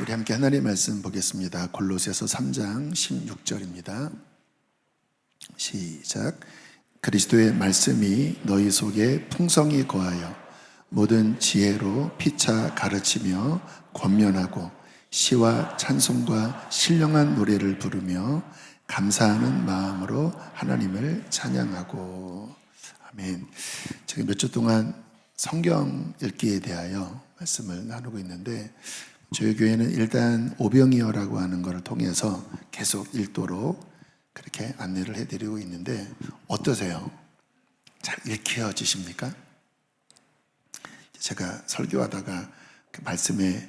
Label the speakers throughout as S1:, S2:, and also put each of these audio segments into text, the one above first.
S1: 우리 함께 하나님의 말씀 보겠습니다. 골로새서 3장 16절입니다. 시작. 그리스도의 말씀이 너희 속에 풍성히 거하여 모든 지혜로 피차 가르치며 권면하고 시와 찬송과 신령한 노래를 부르며 감사하는 마음으로 하나님을 찬양하고. 아멘. 제가 몇 주 동안 성경 읽기에 대하여 말씀을 나누고 있는데, 저희 교회는 일단 오병이어라고 하는 것을 통해서 계속 읽도록 그렇게 안내를 해드리고 있는데, 어떠세요? 잘 읽혀지십니까? 제가 설교하다가 그 말씀에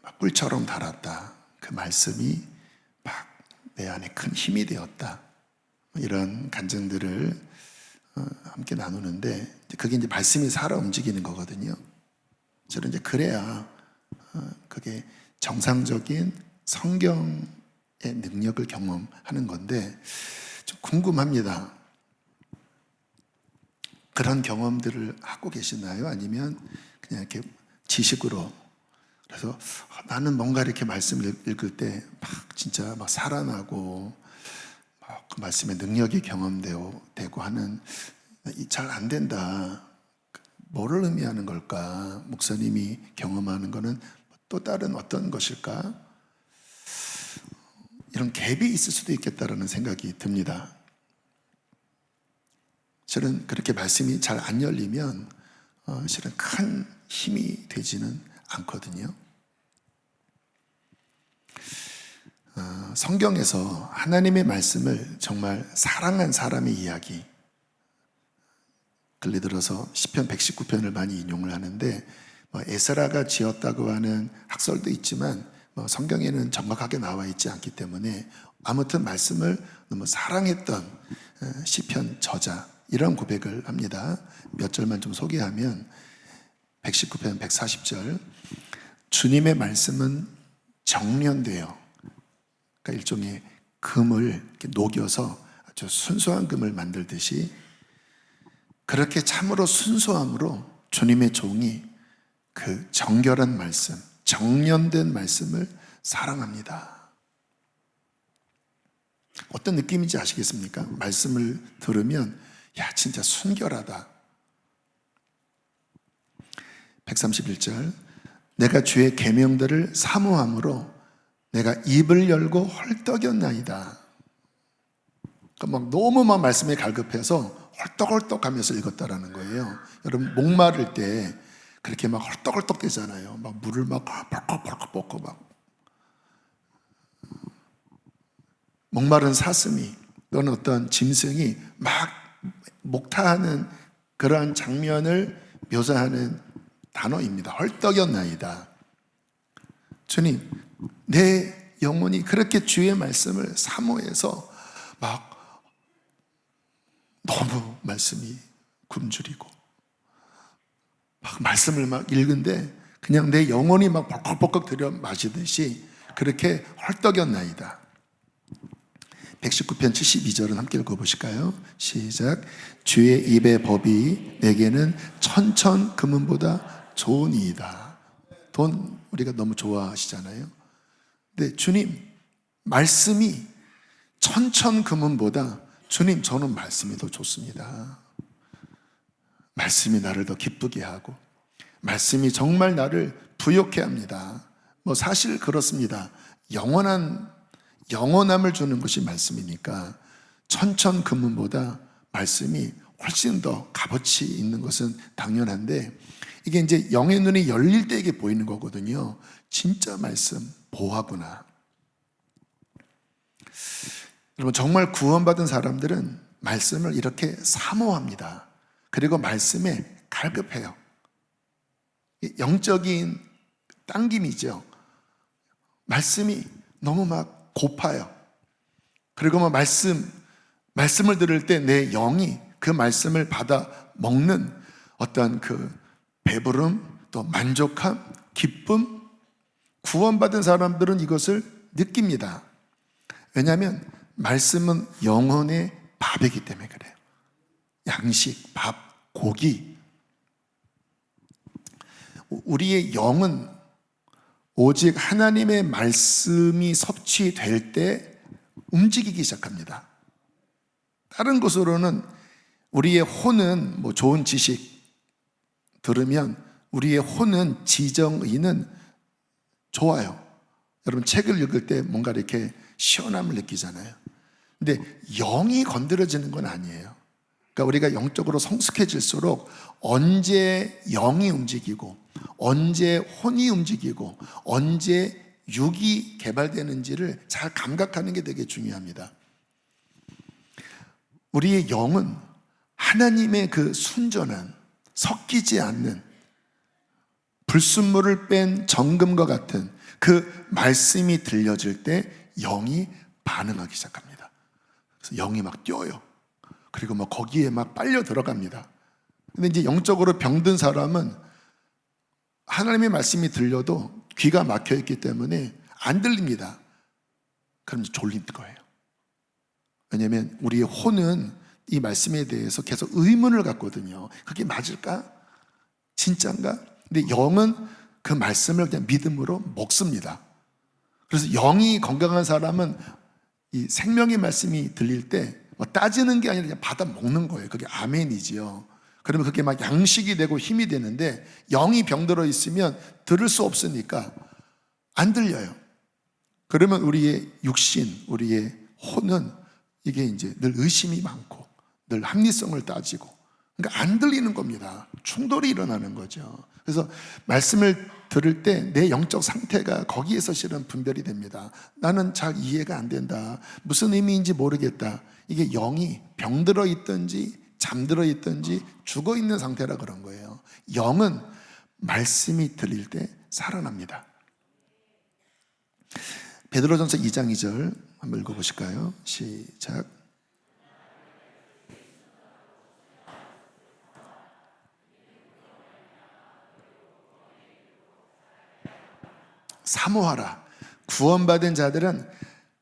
S1: 막 꿀처럼 달았다, 그 말씀이 막 내 안에 큰 힘이 되었다, 이런 간증들을 함께 나누는데, 그게 이제 말씀이 살아 움직이는 거거든요. 저는 이제 그래야 그게 정상적인 성경의 능력을 경험하는 건데, 좀 궁금합니다. 그런 경험들을 하고 계시나요? 아니면 그냥 이렇게 지식으로, 그래서 나는 뭔가 이렇게 말씀을 읽을 때 막 진짜 막 살아나고 막 그 말씀의 능력이 경험되고 하는, 잘 안 된다. 뭐를 의미하는 걸까? 목사님이 경험하는 거는 또 다른 어떤 것일까? 이런 갭이 있을 수도 있겠다라는 생각이 듭니다. 실은 그렇게 말씀이 잘 안 열리면 실은 큰 힘이 되지는 않거든요. 성경에서 하나님의 말씀을 정말 사랑한 사람의 이야기, 근래 들어서 시편 119편을 많이 인용을 하는데, 에스라가 지었다고 하는 학설도 있지만 성경에는 정확하게 나와 있지 않기 때문에 아무튼 말씀을 너무 사랑했던 시편 저자, 이런 고백을 합니다. 몇 절만 좀 소개하면, 119편 140절, 주님의 말씀은 정련되어, 그러니까 일종의 금을 이렇게 녹여서 아주 순수한 금을 만들듯이, 그렇게 참으로 순수함으로 주님의 종이 그 정결한 말씀, 정련된 말씀을 사랑합니다. 어떤 느낌인지 아시겠습니까? 말씀을 들으면 야, 진짜 순결하다. 131절, 내가 주의 계명들을 사모함으로 내가 입을 열고 헐떡였나이다. 그러니까 막 너무 막 말씀에 갈급해서 헐떡헐떡 하면서 읽었다라는 거예요. 여러분, 목마를 때 그렇게 막 헐떡헐떡 되잖아요. 막 물을 막 벌컥벌컥 뻗고, 막 목마른 사슴이 또는 어떤 짐승이 막 목타하는 그러한 장면을 묘사하는 단어입니다. 헐떡였나이다. 주님, 내 영혼이 그렇게 주의 말씀을 사모해서 막 너무 말씀이 굶주리고 막 말씀을 막 읽은데 그냥 내 영혼이 막 벌컥벌컥 들여 마시듯이 그렇게 헐떡였나이다. 119편 72절은 함께 읽어보실까요? 시작. 주의 입의 법이 내게는 천천 금은보다 좋으니이다. 돈 우리가 너무 좋아하시잖아요. 근데 주님, 말씀이 천천 금은보다, 주님, 저는 말씀이 더 좋습니다. 말씀이 나를 더 기쁘게 하고 말씀이 정말 나를 부욕해 합니다. 사실 그렇습니다. 영원함을 주는 것이 말씀이니까 천천 금은보다 말씀이 훨씬 더 값어치 있는 것은 당연한데, 이게 이제 영의 눈이 열릴 때 이게 보이는 거거든요. 진짜 말씀 보하구나. 여러분, 정말 구원받은 사람들은 말씀을 이렇게 사모합니다. 그리고 말씀에 갈급해요. 영적인 당김이죠. 말씀이 너무 막 고파요. 그리고 뭐 말씀을 들을 때 내 영이 그 말씀을 받아 먹는 어떤 그 배부름, 또 만족함, 기쁨, 구원받은 사람들은 이것을 느낍니다. 왜냐하면 말씀은 영혼의 밥이기 때문에 그래요. 양식, 밥, 고기. 우리의 영은 오직 하나님의 말씀이 섭취될 때 움직이기 시작합니다. 다른 것으로는 우리의 혼은 뭐 좋은 지식 들으면 우리의 혼은 지정의는 좋아요. 여러분 책을 읽을 때 뭔가 이렇게 시원함을 느끼잖아요. 근데 영이 건드려지는 건 아니에요. 그러니까 우리가 영적으로 성숙해질수록 언제 영이 움직이고 언제 혼이 움직이고 언제 육이 개발되는지를 잘 감각하는 게 되게 중요합니다. 우리의 영은 하나님의 그 순전한 섞이지 않는 불순물을 뺀 정금과 같은 그 말씀이 들려질 때 영이 반응하기 시작합니다. 그래서 영이 막 뛰어요. 그리고 막 거기에 막 빨려 들어갑니다. 근데 이제 영적으로 병든 사람은 하나님의 말씀이 들려도 귀가 막혀 있기 때문에 안 들립니다. 그럼 이제 졸린 거예요. 왜냐하면 우리의 혼은 이 말씀에 대해서 계속 의문을 갖거든요. 그게 맞을까? 진짠가? 근데 영은 그 말씀을 그냥 믿음으로 먹습니다. 그래서 영이 건강한 사람은 이 생명의 말씀이 들릴 때 뭐 따지는 게 아니라 그냥 받아 먹는 거예요. 그게 아멘이지요. 그러면 그게 막 양식이 되고 힘이 되는데 영이 병들어 있으면 들을 수 없으니까 안 들려요. 그러면 우리의 육신, 우리의 혼은 이게 이제 늘 의심이 많고 늘 합리성을 따지고 그러니까 안 들리는 겁니다. 충돌이 일어나는 거죠. 그래서 말씀을 들을 때 내 영적 상태가 거기에서 실은 분별이 됩니다. 나는 잘 이해가 안 된다. 무슨 의미인지 모르겠다. 이게 영이 병들어 있든지 잠들어 있든지 죽어 있는 상태라 그런 거예요. 영은 말씀이 들릴 때 살아납니다. 베드로전서 2장 2절 한번 읽어보실까요? 시작. 사모하라. 구원받은 자들은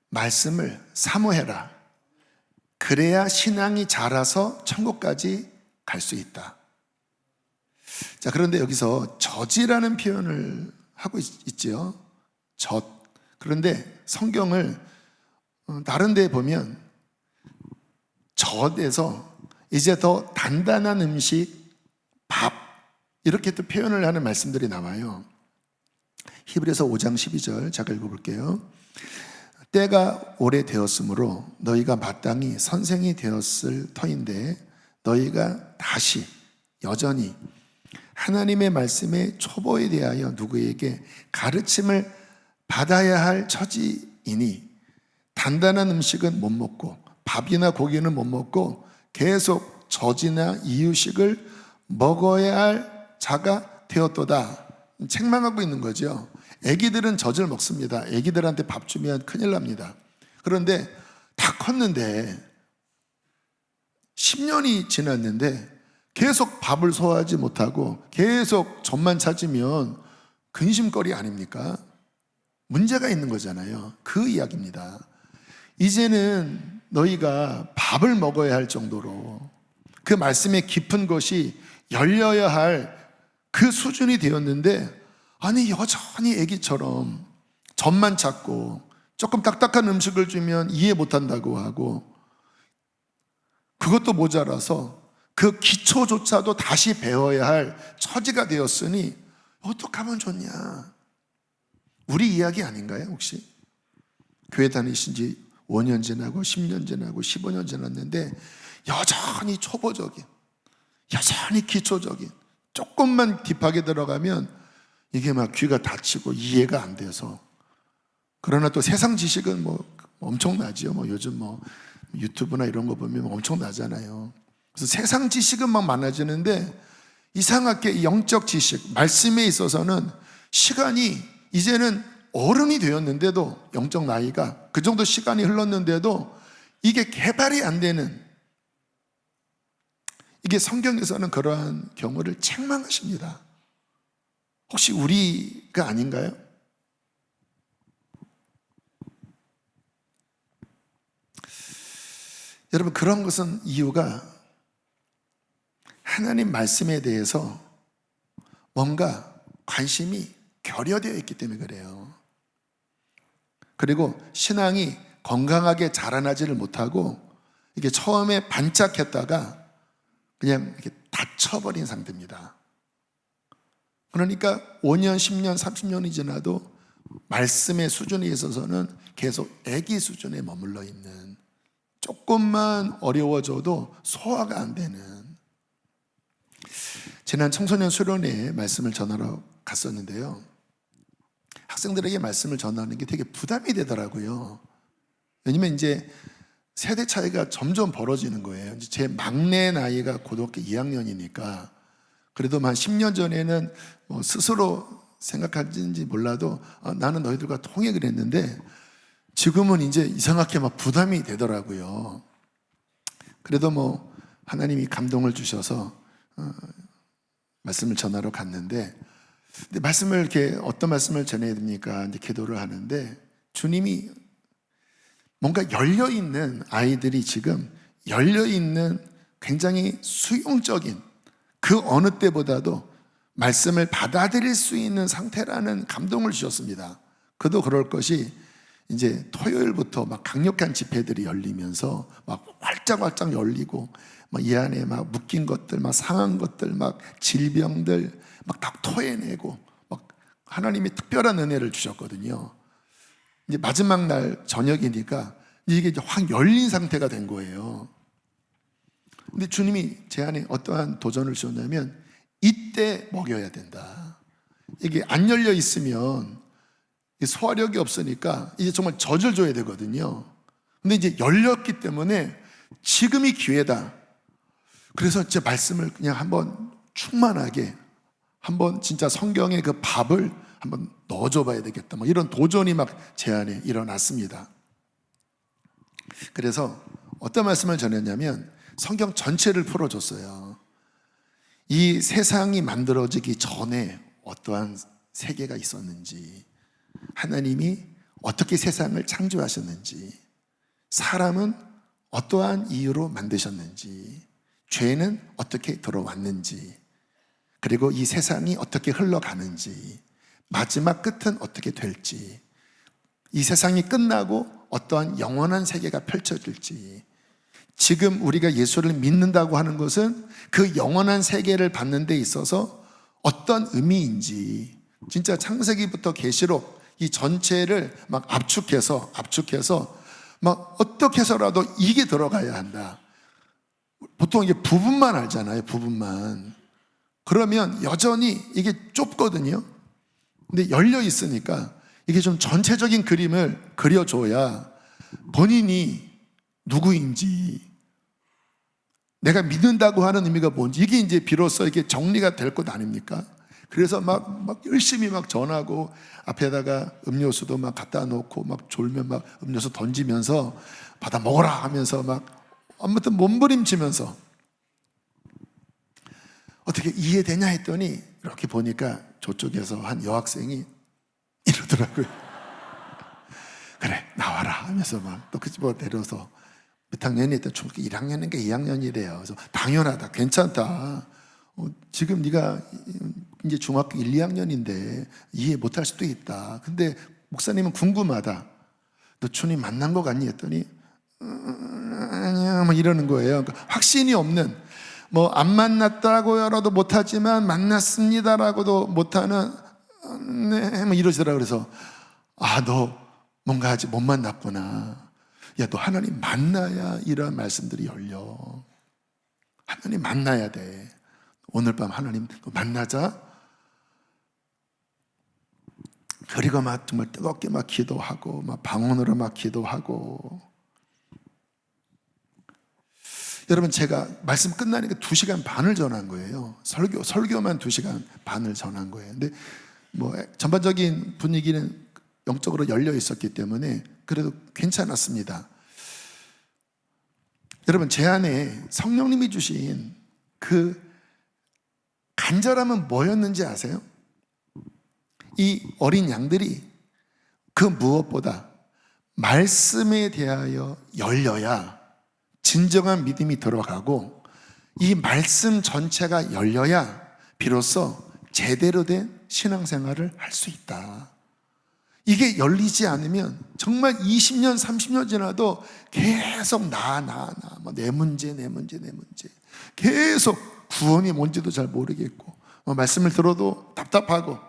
S1: 말씀을 사모해라. 그래야 신앙이 자라서 천국까지 갈 수 있다. 자, 그런데 여기서 젖이라는 표현을 하고 있지요. 젖. 그런데 성경을 다른 데 보면 젖에서 이제 더 단단한 음식, 밥 이렇게 또 표현을 하는 말씀들이 나와요. 히브리서 5장 12절 잠깐 읽어볼게요. 때가 오래되었으므로 너희가 마땅히 선생이 되었을 터인데 너희가 다시 여전히 하나님의 말씀의 초보에 대하여 누구에게 가르침을 받아야 할 처지이니 단단한 음식은 못 먹고 밥이나 고기는 못 먹고 계속 젖이나 이유식을 먹어야 할 자가 되었도다. 책망하고 있는 거죠. 애기들은 젖을 먹습니다. 애기들한테 밥 주면 큰일 납니다. 그런데 다 컸는데 10년이 지났는데 계속 밥을 소화하지 못하고 계속 젖만 찾으면 근심거리 아닙니까? 문제가 있는 거잖아요. 그 이야기입니다. 이제는 너희가 밥을 먹어야 할 정도로 그 말씀의 깊은 것이 열려야 할 그 수준이 되었는데 아니 여전히 애기처럼 젖만 찾고 조금 딱딱한 음식을 주면 이해 못한다고 하고 그것도 모자라서 그 기초조차도 다시 배워야 할 처지가 되었으니 어떻게 하면 좋냐? 우리 이야기 아닌가요 혹시? 교회 다니신 지 5년 지나고 10년 지나고 15년 지났는데 여전히 초보적인 여전히 기초적인 조금만 딥하게 들어가면 이게 막 귀가 닫히고 이해가 안 돼서 그러나 또 세상 지식은 뭐 엄청나죠. 뭐 요즘 뭐 유튜브나 이런 거 보면 엄청나잖아요. 그래서 세상 지식은 막 많아지는데 이상하게 영적 지식, 말씀에 있어서는 시간이 이제는 어른이 되었는데도 영적 나이가 그 정도 시간이 흘렀는데도 이게 개발이 안 되는 이게 성경에서는 그러한 경우를 책망하십니다. 혹시 우리가 아닌가요? 여러분 그런 것은 이유가 하나님 말씀에 대해서 뭔가 관심이 결여되어 있기 때문에 그래요. 그리고 신앙이 건강하게 자라나지를 못하고 이게 처음에 반짝했다가 그냥 이렇게 닫혀버린 상태입니다. 그러니까 5년, 10년, 30년이 지나도 말씀의 수준에 있어서는 계속 애기 수준에 머물러 있는, 조금만 어려워져도 소화가 안 되는. 지난 청소년 수련회에 말씀을 전하러 갔었는데요, 학생들에게 말씀을 전하는 게 되게 부담이 되더라고요. 왜냐면 이제 세대 차이가 점점 벌어지는 거예요. 제 막내 나이가 고등학교 2학년이니까 그래도 한 10년 전에는 스스로 생각하는지 몰라도 나는 너희들과 통역을 했는데 지금은 이제 이상하게 막 부담이 되더라고요. 그래도 하나님이 감동을 주셔서 말씀을 전하러 갔는데, 근데 말씀을 이렇게 어떤 말씀을 전해야 됩니까? 이제 기도를 하는데 주님이 뭔가 열려있는 아이들이 지금 열려있는 굉장히 수용적인, 그 어느 때보다도 말씀을 받아들일 수 있는 상태라는 감동을 주셨습니다. 그도 그럴 것이 이제 토요일부터 막 강력한 집회들이 열리면서 막 활짝활짝 열리고 막 이 안에 막 묶인 것들, 막 상한 것들, 막 질병들 막 다 토해내고 막 하나님이 특별한 은혜를 주셨거든요. 이제 마지막 날 저녁이니까 이게 이제 확 열린 상태가 된 거예요. 근데 주님이 제 안에 어떠한 도전을 주셨냐면 이때 먹여야 된다. 이게 안 열려 있으면 소화력이 없으니까 이제 정말 젖을 줘야 되거든요. 근데 이제 열렸기 때문에 지금이 기회다. 그래서 제 말씀을 그냥 한번 충만하게 한번 진짜 성경의 그 밥을 한번 넣어줘 봐야 되겠다. 이런 도전이 막 제 안에 일어났습니다. 그래서 어떤 말씀을 전했냐면 성경 전체를 풀어줬어요. 이 세상이 만들어지기 전에 어떠한 세계가 있었는지, 하나님이 어떻게 세상을 창조하셨는지, 사람은 어떠한 이유로 만드셨는지, 죄는 어떻게 들어왔는지, 그리고 이 세상이 어떻게 흘러가는지, 마지막 끝은 어떻게 될지, 이 세상이 끝나고 어떠한 영원한 세계가 펼쳐질지, 지금 우리가 예수를 믿는다고 하는 것은 그 영원한 세계를 받는 데 있어서 어떤 의미인지, 진짜 창세기부터 계시록 이 전체를 막 압축해서 막 어떻게 해서라도 이게 들어가야 한다. 보통 이게 부분만 알잖아요, 부분만. 그러면 여전히 이게 좁거든요. 근데 열려 있으니까 이게 좀 전체적인 그림을 그려줘야 본인이 누구인지, 내가 믿는다고 하는 의미가 뭔지, 이게 이제 비로소 이게 정리가 될 것 아닙니까? 그래서 막 열심히 막 전하고 앞에다가 음료수도 막 갖다 놓고 막 졸면 막 음료수 던지면서 받아 먹어라 하면서 막 아무튼 몸부림치면서 어떻게 이해되냐 했더니 이렇게 보니까 저쪽에서 한 여학생이 이러더라고요. 그래 나와라 하면서 막 또 그 집어 내려서 몇 학년이 있다, 중학교 1학년인가 2학년이래요. 그래서 당연하다, 괜찮다. 지금 네가 이제 중학교 1, 2학년인데 이해 못할 수도 있다. 근데 목사님은 궁금하다. 너 주님 만난 거 같니? 했더니 아니야 막 이러는 거예요. 그러니까 확신이 없는, 안 만났다고요라도 못하지만 만났습니다라고도 못하는, 네, 뭐 이러시더라고요. 그래서 너 뭔가 아직 못 만났구나. 야, 너 하나님 만나야 이런 말씀들이 열려. 하나님 만나야 돼. 오늘 밤 하나님 만나자. 그리고 막 정말 뜨겁게 막 기도하고 막 방언으로 막 기도하고. 여러분, 제가 말씀 끝나니까 2시간 반을 전한 거예요. 설교만 2시간 반을 전한 거예요. 근데 전반적인 분위기는 영적으로 열려 있었기 때문에 그래도 괜찮았습니다. 여러분, 제 안에 성령님이 주신 그 간절함은 뭐였는지 아세요? 이 어린 양들이 그 무엇보다 말씀에 대하여 열려야 진정한 믿음이 들어가고, 이 말씀 전체가 열려야 비로소 제대로 된 신앙생활을 할 수 있다. 이게 열리지 않으면 정말 20년, 30년 지나도 계속 내 문제 계속 구원이 뭔지도 잘 모르겠고 말씀을 들어도 답답하고.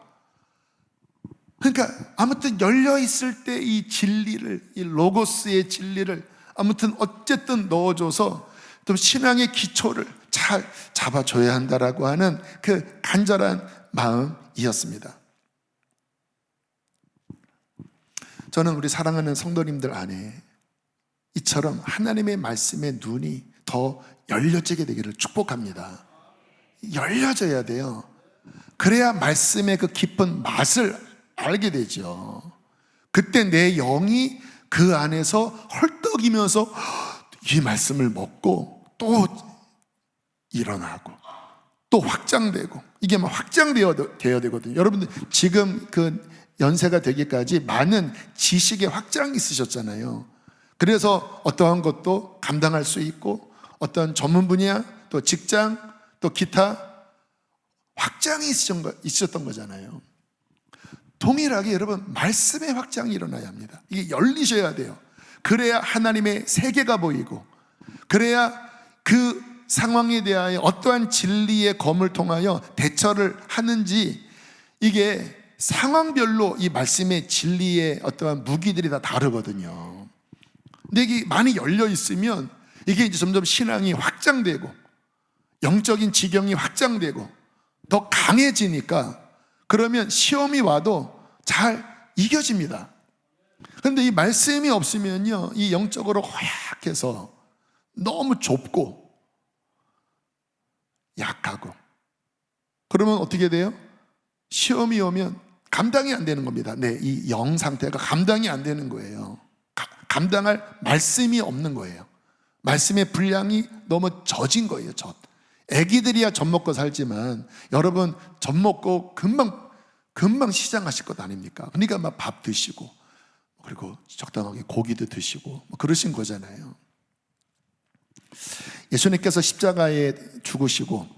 S1: 그러니까 아무튼 열려 있을 때 이 진리를, 이 로고스의 진리를 아무튼 어쨌든 넣어줘서 또 신앙의 기초를 잘 잡아줘야 한다라고 하는 그 간절한 마음이었습니다. 저는 우리 사랑하는 성도님들 안에 이처럼 하나님의 말씀의 눈이 더 열려지게 되기를 축복합니다. 열려져야 돼요. 그래야 말씀의 그 깊은 맛을 알게 되죠. 그때 내 영이 그 안에서 헐떡이면서 이 말씀을 먹고 또 일어나고 또 확장되고, 이게 막 확장되어야 되거든요. 여러분들 지금 그 연세가 되기까지 많은 지식의 확장이 있으셨잖아요. 그래서 어떠한 것도 감당할 수 있고 어떤 전문 분야, 또 직장, 또 기타 확장이 있었던 거잖아요. 동일하게 여러분 말씀의 확장이 일어나야 합니다. 이게 열리셔야 돼요. 그래야 하나님의 세계가 보이고, 그래야 그 상황에 대하여 어떠한 진리의 검을 통하여 대처를 하는지, 이게 상황별로 이 말씀의 진리의 어떠한 무기들이 다 다르거든요. 근데 이게 많이 열려 있으면 이게 이제 점점 신앙이 확장되고 영적인 지경이 확장되고 더 강해지니까, 그러면 시험이 와도 잘 이겨집니다. 그런데 이 말씀이 없으면요, 이 영적으로 허약해서 너무 좁고 약하고, 그러면 어떻게 돼요? 시험이 오면 감당이 안 되는 겁니다. 이 영 상태가 감당이 안 되는 거예요. 감당할 말씀이 없는 거예요. 말씀의 분량이 너무 젖은 거예요. 애기들이야 젖 먹고 살지만 여러분 젖 먹고 금방 시장하실 것 아닙니까? 그러니까 막 밥 드시고 그리고 적당하게 고기도 드시고 그러신 거잖아요. 예수님께서 십자가에 죽으시고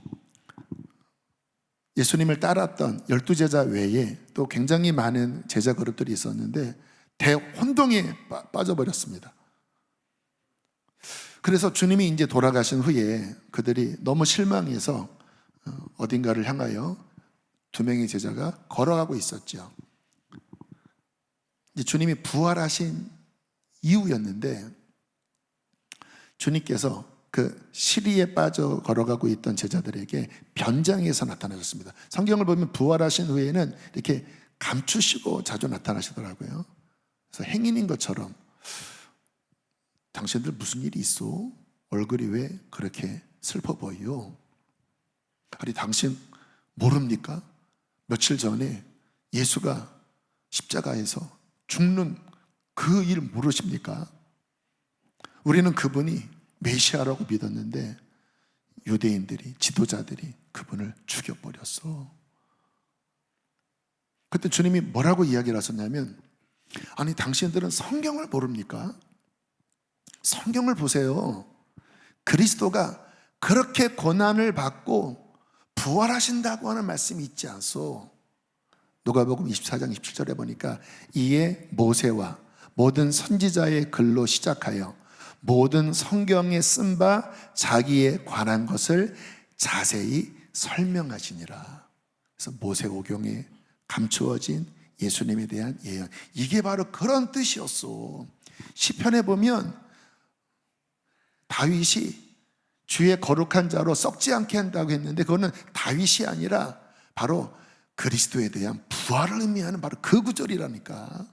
S1: 예수님을 따랐던 12제자 외에 또 굉장히 많은 제자 그룹들이 있었는데 대혼동에 빠져버렸습니다. 그래서 주님이 이제 돌아가신 후에 그들이 너무 실망해서 어딘가를 향하여 두 명의 제자가 걸어가고 있었죠. 이제 주님이 부활하신 이후였는데 주님께서 그 시리에 빠져 걸어가고 있던 제자들에게 변장해서 나타나셨습니다. 성경을 보면 부활하신 후에는 이렇게 감추시고 자주 나타나시더라고요. 그래서 행인인 것처럼, 당신들 무슨 일이 있어? 얼굴이 왜 그렇게 슬퍼 보여? 아니 당신 모릅니까? 며칠 전에 예수가 십자가에서 죽는 그 일 모르십니까? 우리는 그분이 메시아라고 믿었는데 유대인들이, 지도자들이 그분을 죽여버렸어. 그때 주님이 뭐라고 이야기를 하셨냐면, 아니 당신들은 성경을 모릅니까? 성경을 보세요. 그리스도가 그렇게 고난을 받고 부활하신다고 하는 말씀이 있지 않소? 누가복음 24장 27절에 보니까 이에 모세와 모든 선지자의 글로 시작하여 모든 성경에 쓴 바 자기에 관한 것을 자세히 설명하시니라. 그래서 모세오경에 감추어진 예수님에 대한 예언, 이게 바로 그런 뜻이었어. 시편에 보면 다윗이 주의 거룩한 자로 썩지 않게 한다고 했는데 그거는 다윗이 아니라 바로 그리스도에 대한 부활을 의미하는 바로 그 구절이라니까.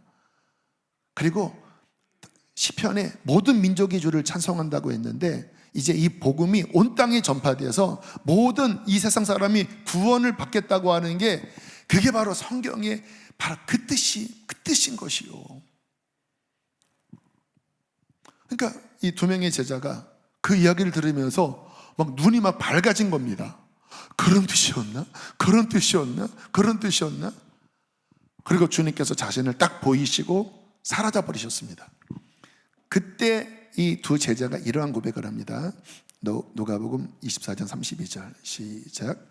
S1: 그리고 시편에 모든 민족이 주를 찬송한다고 했는데 이제 이 복음이 온 땅에 전파돼서 모든 이 세상 사람이 구원을 받겠다고 하는 게, 그게 바로 성경의 바로 그 뜻인 것이요. 그러니까 이 두 명의 제자가 그 이야기를 들으면서 막 눈이 막 밝아진 겁니다. 그런 뜻이었나? 그런 뜻이었나? 그런 뜻이었나? 그리고 주님께서 자신을 딱 보이시고 사라져 버리셨습니다. 그때 이 두 제자가 이러한 고백을 합니다. 누가복음 24장 32절 시작.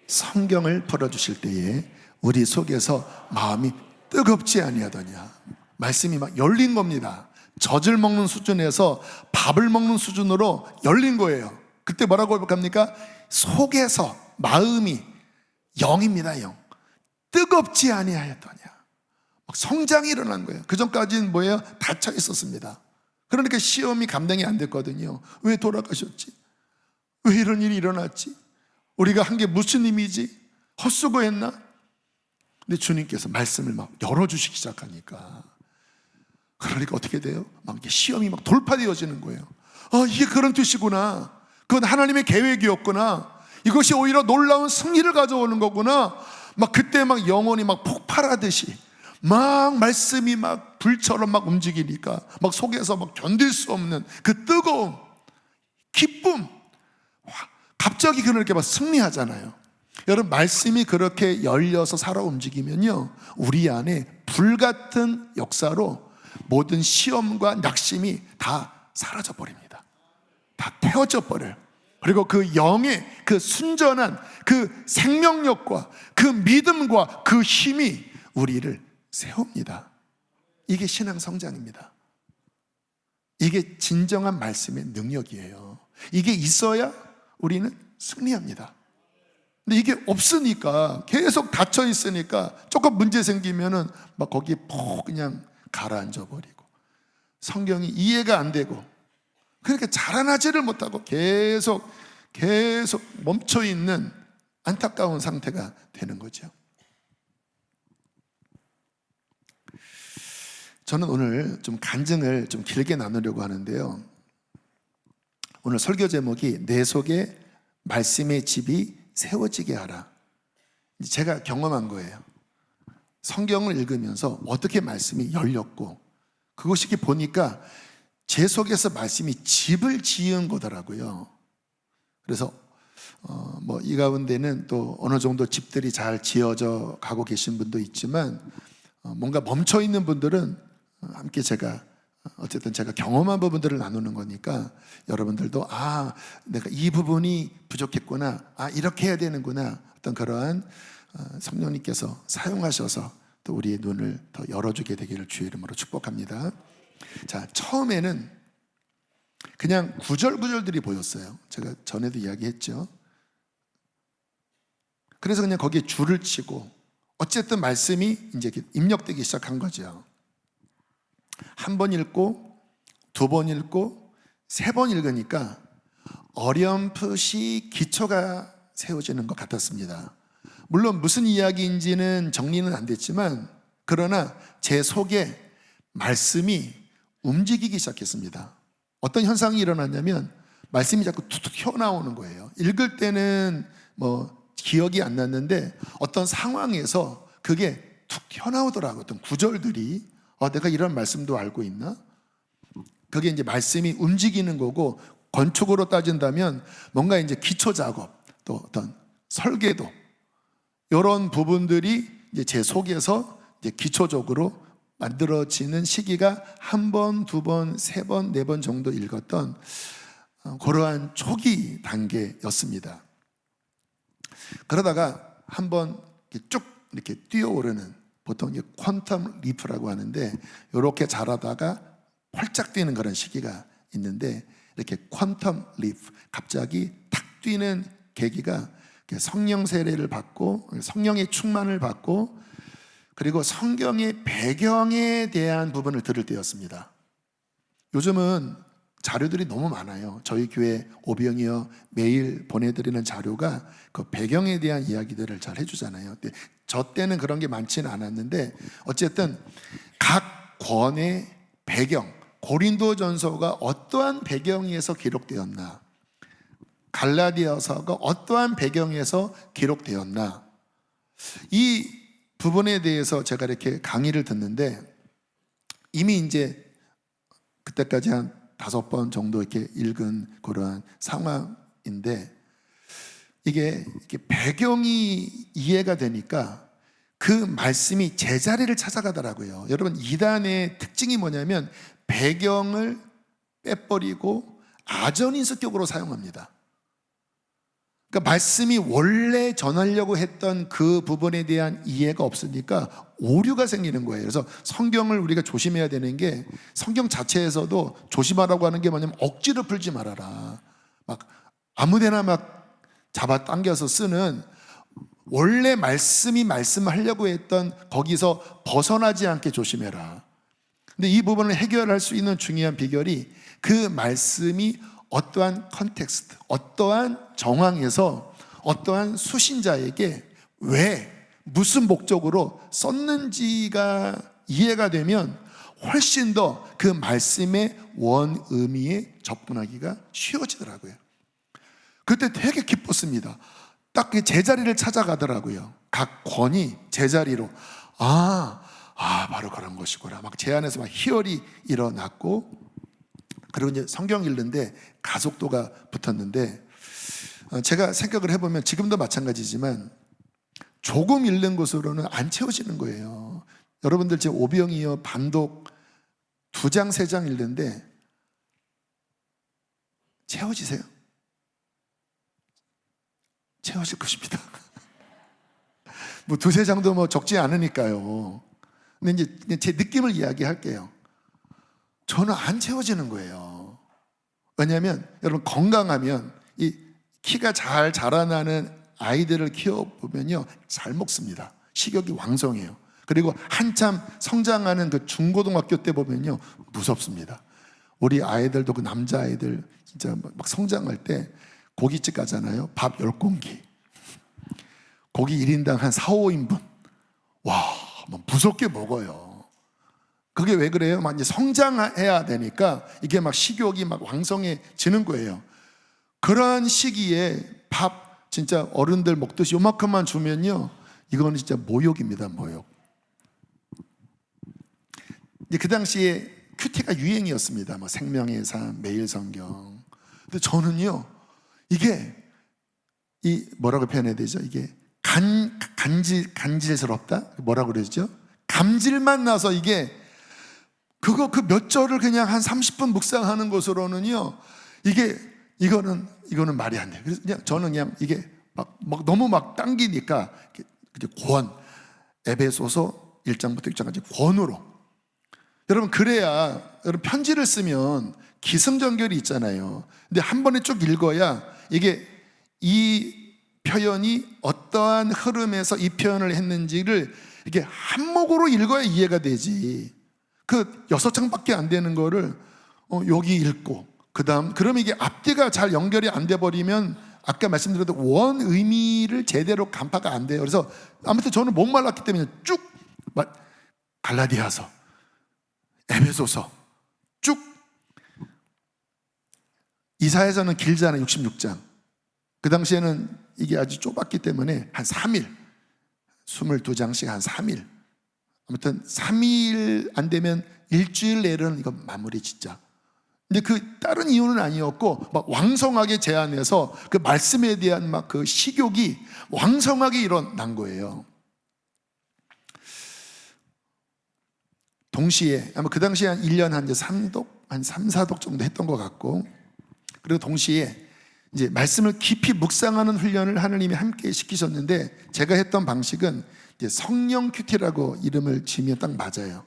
S1: 성경을 풀어주실 때에 우리 속에서 마음이 뜨겁지 아니하더냐. 말씀이 막 열린 겁니다. 젖을 먹는 수준에서 밥을 먹는 수준으로 열린 거예요. 그때 뭐라고 합니까? 속에서 마음이 영입니다. 영. 뜨겁지 아니하였더냐. 막 성장이 일어난 거예요. 그 전까지는 뭐예요? 닫혀 있었습니다. 그러니까 시험이 감당이 안 됐거든요. 왜 돌아가셨지? 왜 이런 일이 일어났지? 우리가 한 게 무슨 의미지? 헛수고했나? 근데 주님께서 말씀을 막 열어주시기 시작하니까, 그러니까 어떻게 돼요? 막 이렇게 시험이 막 돌파되어지는 거예요. 이게 그런 뜻이구나. 그건 하나님의 계획이었구나. 이것이 오히려 놀라운 승리를 가져오는 거구나. 막 그때 막 영혼이 막 폭발하듯이 막 말씀이 막 불처럼 막 움직이니까 막 속에서 막 견딜 수 없는 그 뜨거움, 기쁨, 갑자기 그렇게 막 승리하잖아요. 여러분, 말씀이 그렇게 열려서 살아 움직이면요, 우리 안에 불같은 역사로 모든 시험과 낙심이 다 사라져 버립니다. 다 태워져 버려요. 그리고 그 영의 그 순전한 그 생명력과 그 믿음과 그 힘이 우리를 세웁니다. 이게 신앙 성장입니다. 이게 진정한 말씀의 능력이에요. 이게 있어야 우리는 승리합니다. 근데 이게 없으니까, 계속 닫혀 있으니까 조금 문제 생기면은 막 거기에 푹 그냥 가라앉아 버리고 성경이 이해가 안 되고, 그러니까 자라나지를 못하고 계속 멈춰 있는 안타까운 상태가 되는 거죠. 저는 오늘 좀 간증을 좀 길게 나누려고 하는데요, 오늘 설교 제목이 내 속에 말씀의 집이 세워지게 하라. 제가 경험한 거예요. 성경을 읽으면서 어떻게 말씀이 열렸고, 그것이 이렇게 보니까 제 속에서 말씀이 집을 지은 거더라고요. 그래서 뭐 이 가운데는 또 어느 정도 집들이 잘 지어져 가고 계신 분도 있지만, 뭔가 멈춰 있는 분들은 함께 제가 어쨌든 제가 경험한 부분들을 나누는 거니까 여러분들도 내가 이 부분이 부족했구나, 이렇게 해야 되는구나, 어떤 그러한 성령님께서 사용하셔서 또 우리의 눈을 더 열어주게 되기를 주의 이름으로 축복합니다. 자, 처음에는 그냥 구절구절들이 보였어요. 제가 전에도 이야기했죠. 그래서 그냥 거기에 줄을 치고 어쨌든 말씀이 이제 입력되기 시작한 거죠. 한 번 읽고, 두 번 읽고, 세 번 읽으니까 어렴풋이 기초가 세워지는 것 같았습니다. 물론 무슨 이야기인지는 정리는 안 됐지만, 그러나 제 속에 말씀이 움직이기 시작했습니다. 어떤 현상이 일어났냐면, 말씀이 자꾸 툭툭 튀어나오는 거예요. 읽을 때는 뭐 기억이 안 났는데 어떤 상황에서 그게 툭 튀어나오더라고요. 어떤 구절들이 내가 이런 말씀도 알고 있나? 그게 이제 말씀이 움직이는 거고, 건축으로 따진다면 뭔가 이제 기초 작업, 또 어떤 설계도, 이런 부분들이 이제 제 속에서 이제 기초적으로 만들어지는 시기가 한 번, 두 번, 세 번, 네 번 정도 읽었던 그러한 초기 단계였습니다. 그러다가 한번 쭉 이렇게 뛰어오르는, 보통 이게 퀀텀 리프라고 하는데, 이렇게 자라다가 활짝 뛰는 그런 시기가 있는데, 이렇게 퀀텀 리프, 갑자기 탁 뛰는 계기가 성령 세례를 받고, 성령의 충만을 받고, 그리고 성경의 배경에 대한 부분을 들을 때였습니다. 요즘은 자료들이 너무 많아요. 저희 교회 오병이어 매일 보내드리는 자료가 그 배경에 대한 이야기들을 잘 해주잖아요. 근데 저 때는 그런 게 많지는 않았는데, 어쨌든 각 권의 배경, 고린도전서가 어떠한 배경에서 기록되었나, 갈라디아서가 어떠한 배경에서 기록되었나, 이 부분에 대해서 제가 이렇게 강의를 듣는데, 이미 이제 그때까지 한 5번 정도 이렇게 읽은 그러한 상황인데, 이게 배경이 이해가 되니까 그 말씀이 제자리를 찾아가더라고요. 여러분, 이단의 특징이 뭐냐면 배경을 빼버리고 아전인수격으로 사용합니다. 그러니까 말씀이 원래 전하려고 했던 그 부분에 대한 이해가 없으니까 오류가 생기는 거예요. 그래서 성경을 우리가 조심해야 되는 게, 성경 자체에서도 조심하라고 하는 게 뭐냐면 억지로 풀지 말아라, 막 아무데나 막 잡아당겨서 쓰는, 원래 말씀이 말씀하려고 했던 거기서 벗어나지 않게 조심해라. 근데 이 부분을 해결할 수 있는 중요한 비결이, 그 말씀이 어떠한 컨텍스트, 어떠한 정황에서 어떠한 수신자에게 왜, 무슨 목적으로 썼는지가 이해가 되면 훨씬 더 그 말씀의 원 의미에 접근하기가 쉬워지더라고요. 그때 되게 기뻤습니다. 딱 그 제자리를 찾아가더라고요. 각 권이 제자리로. 바로 그런 것이구나. 막 제 안에서 막 희열이 일어났고, 그리고 이제 성경 읽는데 가속도가 붙었는데, 제가 생각을 해보면 지금도 마찬가지지만 조금 읽는 것으로는 안 채워지는 거예요. 여러분들 제 오병이어 반독 2장 3장 읽는데 채워지세요? 채워질 것입니다. 뭐 2-3장도 뭐 적지 않으니까요. 근데 이제 제 느낌을 이야기할게요. 저는 안 채워지는 거예요. 왜냐하면 여러분, 건강하면 이 키가 잘 자라나는 아이들을 키워보면요, 잘 먹습니다. 식욕이 왕성해요. 그리고 한참 성장하는 그 중고등학교 때 보면요, 무섭습니다. 우리 아이들도, 그 남자아이들 진짜 막 성장할 때 고깃집 가잖아요. 밥 10공기, 고기 1인당 한 4-5인분. 와, 뭐 무섭게 먹어요. 그게 왜 그래요? 막 이제 성장해야 되니까 이게 막 식욕이 막 왕성해지는 거예요. 그러한 시기에 밥 진짜 어른들 먹듯이 요만큼만 주면요, 이거는 진짜 모욕입니다, 모욕. 이제 그 당시에 큐티가 유행이었습니다. 뭐 생명의 삶, 매일 성경. 근데 저는요, 이게 뭐라고 표현해야 되죠? 이게 간질스럽다? 뭐라고 그러죠? 감질만 나서 이게 그 몇 절을 그냥 한 30분 묵상하는 것으로는요, 이거는 말이 안 돼요. 그래서 그냥 저는 그냥 이게 막 너무 막 당기니까 권, 에베소서 1장부터 6장까지 권으로. 여러분, 그래야, 여러분 편지를 쓰면 기승전결이 있잖아요. 근데 한 번에 쭉 읽어야 이게 이 표현이 어떠한 흐름에서 이 표현을 했는지를 이게 한목으로 읽어야 이해가 되지. 그 6장밖에 안 되는 거를 여기 읽고 그러면 이게 앞뒤가 잘 연결이 안 돼 버리면 아까 말씀드렸던 원 의미를 제대로 간파가 안 돼요. 그래서 아무튼 저는 목말랐기 때문에 쭉 갈라디아서, 에베소서 쭉, 이사야서는 길잖아요. 66장. 그 당시에는 이게 아주 좁았기 때문에 한 3일, 22장씩 한 3일, 아무튼 3일 안 되면 일주일 내로는 이거 마무리 짓자. 근데 그 다른 이유는 아니었고, 막 왕성하게 제안해서 그 말씀에 대한 막 그 식욕이 왕성하게 일어난 거예요. 동시에 아마 그 당시에 한 1년 한 3독, 한 3-4독 정도 했던 것 같고, 그리고 동시에 이제 말씀을 깊이 묵상하는 훈련을 하느님이 함께 시키셨는데, 제가 했던 방식은 이제 성령 큐티라고 이름을 지으면 딱 맞아요.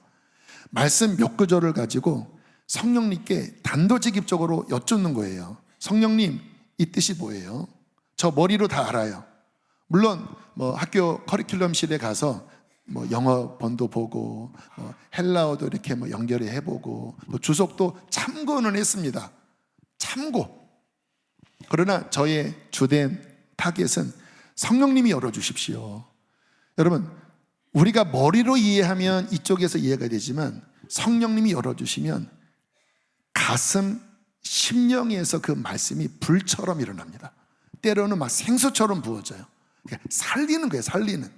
S1: 말씀 몇 구절을 가지고 성령님께 단도직입적으로 여쭙는 거예요. 성령님, 이 뜻이 뭐예요? 저 머리로 다 알아요. 물론 뭐 학교 커리큘럼실에 가서 뭐 영어 번도 보고 헬라어도 이렇게 뭐 연결해 해보고 뭐 주석도 참고는 했습니다. 참고. 그러나 저의 주된 타겟은 성령님이 열어주십시오. 여러분, 우리가 머리로 이해하면 이쪽에서 이해가 되지만 성령님이 열어주시면 가슴, 심령에서 그 말씀이 불처럼 일어납니다. 때로는 막 생수처럼 부어져요. 그러니까 살리는 거예요, 살리는.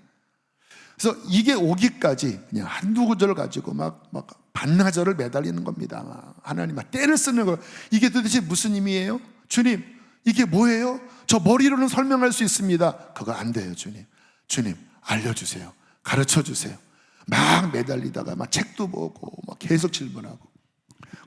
S1: 그래서 이게 오기까지 그냥 한두 구절 가지고 막 반나절을 매달리는 겁니다. 하나님 막 때를 쓰는 거. 이게 도대체 무슨 의미예요? 주님, 이게 뭐예요? 저 머리로는 설명할 수 있습니다. 그거 안 돼요, 주님. 주님, 알려주세요. 가르쳐 주세요. 막 매달리다가 막 책도 보고 막 계속 질문하고,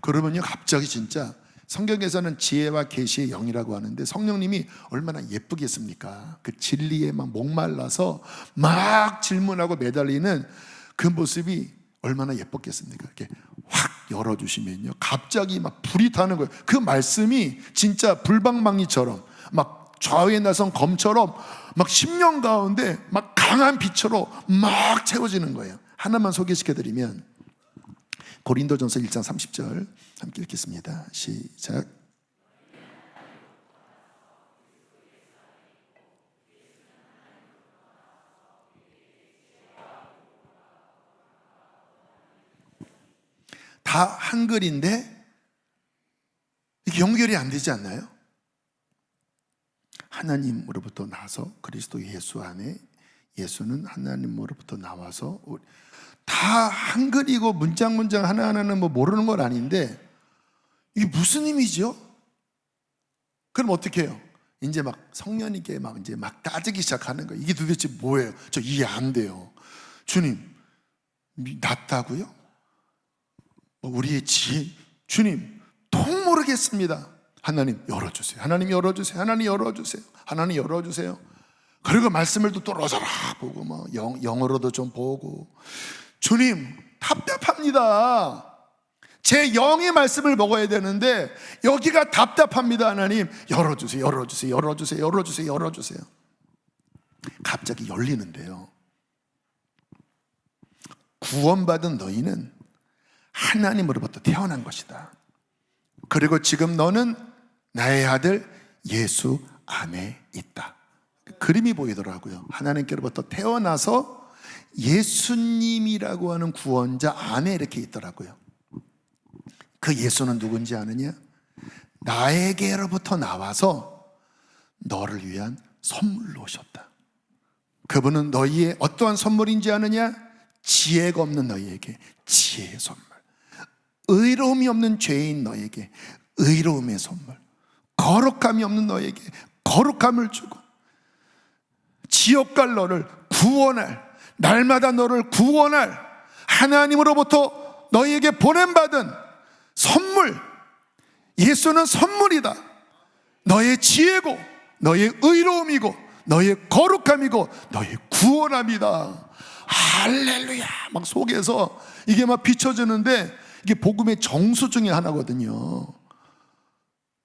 S1: 그러면요 갑자기 진짜 성경에서는 지혜와 계시의 영이라고 하는데 성령님이 얼마나 예쁘겠습니까? 그 진리에 막 목말라서 막 질문하고 매달리는 그 모습이 얼마나 예뻤겠습니까? 이렇게 확 열어주시면요, 갑자기 막 불이 타는 거예요. 그 말씀이 진짜 불방망이처럼 막 좌우에 나선 검처럼 막 심령 가운데 막 강한 빛으로 막 채워지는 거예요. 하나만 소개시켜드리면 고린도전서 1장 30절 함께 읽겠습니다. 시작. 다 한글인데 이게 연결이 안 되지 않나요? 하나님으로부터 나서 그리스도 예수 안에, 예수는 하나님으로부터 나와서, 다 한글이고 문장 하나하나는 뭐 모르는 건 아닌데 이게 무슨 의미죠? 그럼 어떻게 해요? 이제 막 성령님께 막 이제 막 따지기 시작하는 거예요. 이게 도대체 뭐예요? 저 이해 안 돼요. 주님, 낫다고요? 우리의 지혜, 주님, 통 모르겠습니다. 하나님 열어주세요. 하나님 열어주세요. 하나님 열어주세요. 하나님 열어주세요. 그리고 말씀을 또 떨어져라 보고 뭐 영어로도 좀 보고, 주님 답답합니다. 제 영의 말씀을 먹어야 되는데 여기가 답답합니다. 하나님 열어주세요. 열어주세요. 열어주세요. 열어주세요. 열어주세요. 갑자기 열리는데요, 구원받은 너희는 하나님으로부터 태어난 것이다. 그리고 지금 너는 나의 아들 예수 안에 있다. 그림이 보이더라고요. 하나님께로부터 태어나서 예수님이라고 하는 구원자 안에 이렇게 있더라고요. 그 예수는 누군지 아느냐? 나에게로부터 나와서 너를 위한 선물로 오셨다. 그분은 너희의 어떠한 선물인지 아느냐? 지혜가 없는 너희에게 지혜의 선물, 의로움이 없는 죄인 너에게 의로움의 선물, 거룩함이 없는 너에게 거룩함을 주고, 지옥 갈 너를 구원할, 날마다 너를 구원할 하나님으로부터 너희에게 보냄받은 선물, 예수는 선물이다. 너의 지혜고 너의 의로움이고 너의 거룩함이고 너의 구원함이다. 할렐루야. 막 속에서 이게 막 비춰지는데, 이게 복음의 정수 중에 하나거든요.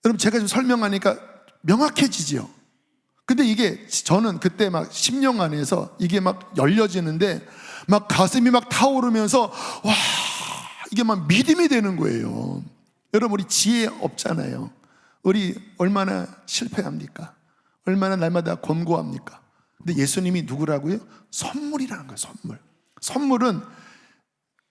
S1: 여러분, 제가 좀 설명하니까 명확해지죠. 근데 이게 저는 그때 막 심령 안에서 이게 막 열려지는데 막 가슴이 막 타오르면서 와, 이게 막 믿음이 되는 거예요. 여러분, 우리 지혜 없잖아요. 우리 얼마나 실패합니까? 얼마나 날마다 권고합니까? 근데 예수님이 누구라고요? 선물이라는 거예요. 선물. 선물은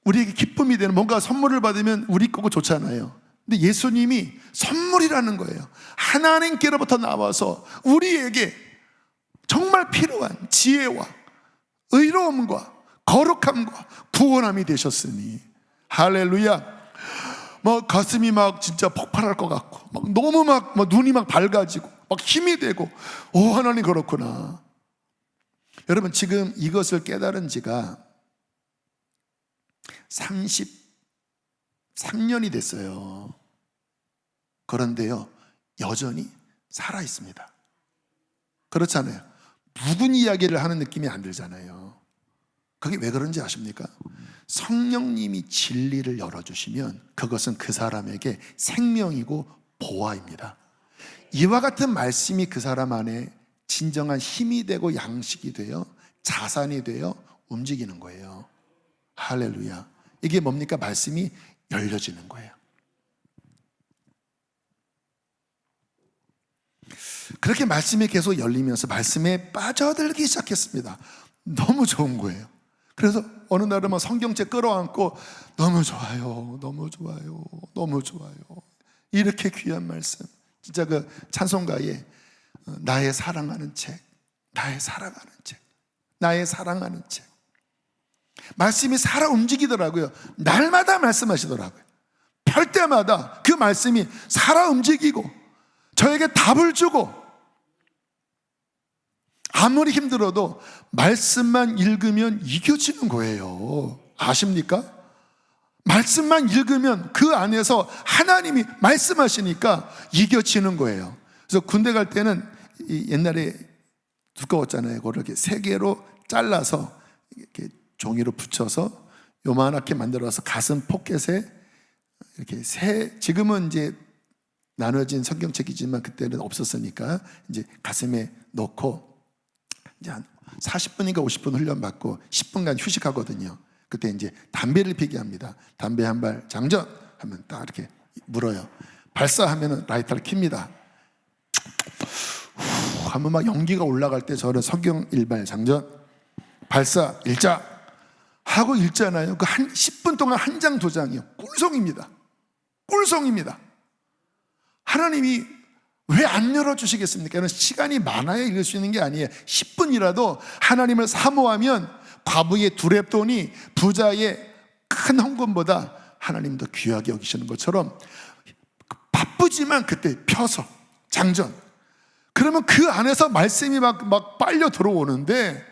S1: 우리에게 기쁨이 되는, 뭔가 선물을 받으면 우리 거고 좋잖아요. 근데 예수님이 선물이라는 거예요. 하나님께로부터 나와서 우리에게 정말 필요한 지혜와 의로움과 거룩함과 구원함이 되셨으니, 할렐루야. 막 가슴이 막 진짜 폭발할 것 같고, 막 너무 막 눈이 막 밝아지고 막 힘이 되고, 오, 하나님 그렇구나. 여러분, 지금 이것을 깨달은 지가 33년이 됐어요. 그런데요, 여전히 살아 있습니다. 그렇잖아요. 묵은 이야기를 하는 느낌이 안 들잖아요. 그게 왜 그런지 아십니까? 성령님이 진리를 열어주시면 그것은 그 사람에게 생명이고 보화입니다. 이와 같은 말씀이 그 사람 안에 진정한 힘이 되고 양식이 되어 자산이 되어 움직이는 거예요. 할렐루야. 이게 뭡니까? 말씀이 열려지는 거예요. 그렇게 말씀이 계속 열리면서 말씀에 빠져들기 시작했습니다. 너무 좋은 거예요. 그래서 어느 날은 막 성경책 끌어안고 너무 좋아요, 너무 좋아요, 너무 좋아요. 이렇게 귀한 말씀. 진짜 그 찬송가에 나의 사랑하는 책, 나의 사랑하는 책, 나의 사랑하는 책. 말씀이 살아 움직이더라고요. 날마다 말씀하시더라고요. 별 때마다 그 말씀이 살아 움직이고 저에게 답을 주고, 아무리 힘들어도 말씀만 읽으면 이겨지는 거예요. 아십니까? 말씀만 읽으면 그 안에서 하나님이 말씀하시니까 이겨지는 거예요. 그래서 군대 갈 때는 옛날에 두꺼웠잖아요. 그걸 이렇게 세 개로 잘라서 이렇게 종이로 붙여서 요만하게 만들어서 가슴 포켓에 이렇게 지금은 이제 나눠진 성경책이지만 그때는 없었으니까 이제 가슴에 넣고 이제 한 40분인가 50분 훈련받고 10분간 휴식하거든요. 그때 이제 담배를 피게 합니다. 담배 한 발 장전 하면 딱 이렇게 물어요. 발사하면은 라이터를 킵니다. 하면 막 연기가 올라갈 때 저는 성경 일발 장전 발사 일자 하고 읽잖아요. 그 한 10분 동안 한 장 두 장이요. 꿀송입니다. 꿀송입니다. 하나님이 왜 안 열어주시겠습니까? 시간이 많아야 읽을 수 있는 게 아니에요. 10분이라도 하나님을 사모하면 과부의 두렙돈이 부자의 큰 헌금보다 하나님도 귀하게 여기시는 것처럼 바쁘지만 그때 펴서 장전. 그러면 그 안에서 말씀이 막 빨려 들어오는데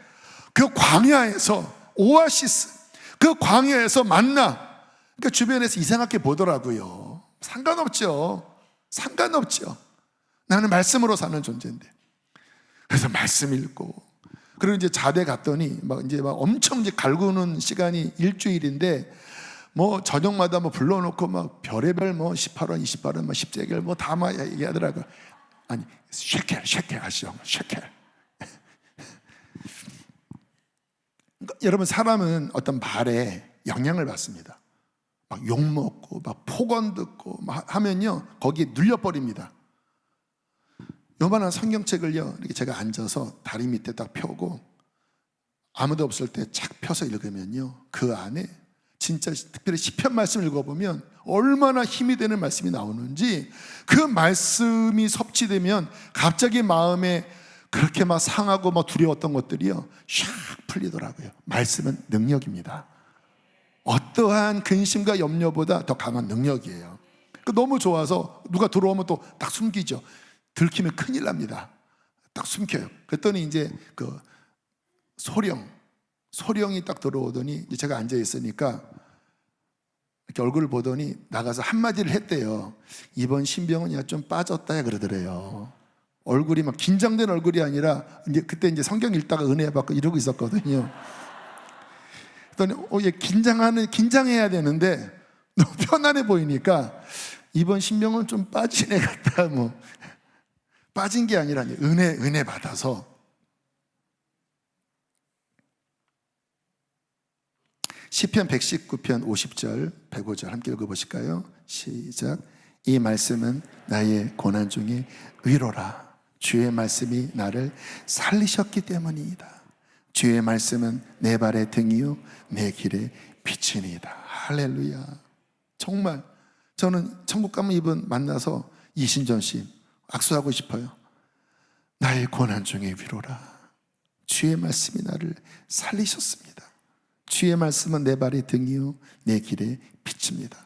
S1: 그 광야에서 오아시스, 그 광야에서 만나. 그러니까 주변에서 이상하게 보더라고요. 상관없죠. 나는 말씀으로 사는 존재인데. 그래서 말씀 읽고, 그리고 이제 자대 갔더니 막 엄청 이제 갈구는 시간이 일주일인데, 뭐 저녁마다 뭐 불러놓고 막 별의별 뭐 18원, 28원, 뭐 10세겔 뭐 다 막 얘기하더라고요. 아니, 쉐켈 아시죠? 쉐켈. 그러니까 여러분, 사람은 어떤 말에 영향을 받습니다. 막 욕먹고 막 폭언 듣고 막 하면요 거기에 눌려버립니다. 요만한 성경책을요 이렇게 제가 앉아서 다리 밑에 딱 펴고 아무도 없을 때 착 펴서 읽으면요 그 안에 진짜 특별히 시편 말씀 읽어보면 얼마나 힘이 되는 말씀이 나오는지, 그 말씀이 섭취되면 갑자기 마음에 그렇게 막 상하고 막 두려웠던 것들이요 샥 풀리더라고요. 말씀은 능력입니다. 어떠한 근심과 염려보다 더 강한 능력이에요. 너무 좋아서 누가 들어오면 또 딱 숨기죠. 들키면 큰일 납니다. 딱 숨겨요. 그랬더니 이제 그 소령이 딱 들어오더니 제가 앉아 있으니까 이렇게 얼굴을 보더니 나가서 한마디를 했대요. 이번 신병은 야 좀 빠졌다 그러더래요. 얼굴이 막 긴장된 얼굴이 아니라 이제 그때 이제 성경 읽다가 은혜 받고 이러고 있었거든요. 그랬더니 얘 긴장해야 되는데 너무 편안해 보이니까 이번 신병은 좀 빠진 애 같다. 뭐 빠진 게 아니라 은혜 받아서. 시편 119편 50절 105절 함께 읽어보실까요? 시작. 이 말씀은 나의 고난 중에 위로라. 주의 말씀이 나를 살리셨기 때문이다. 주의 말씀은 내 발의 등이요 내 길의 빛이니이다. 할렐루야. 정말 저는 천국 가면 이분 만나서 이신전 씨 악수하고 싶어요. 나의 고난 중에 위로라. 주의 말씀이 나를 살리셨습니다. 주의 말씀은 내 발의 등이요 내 길의 빛입니다.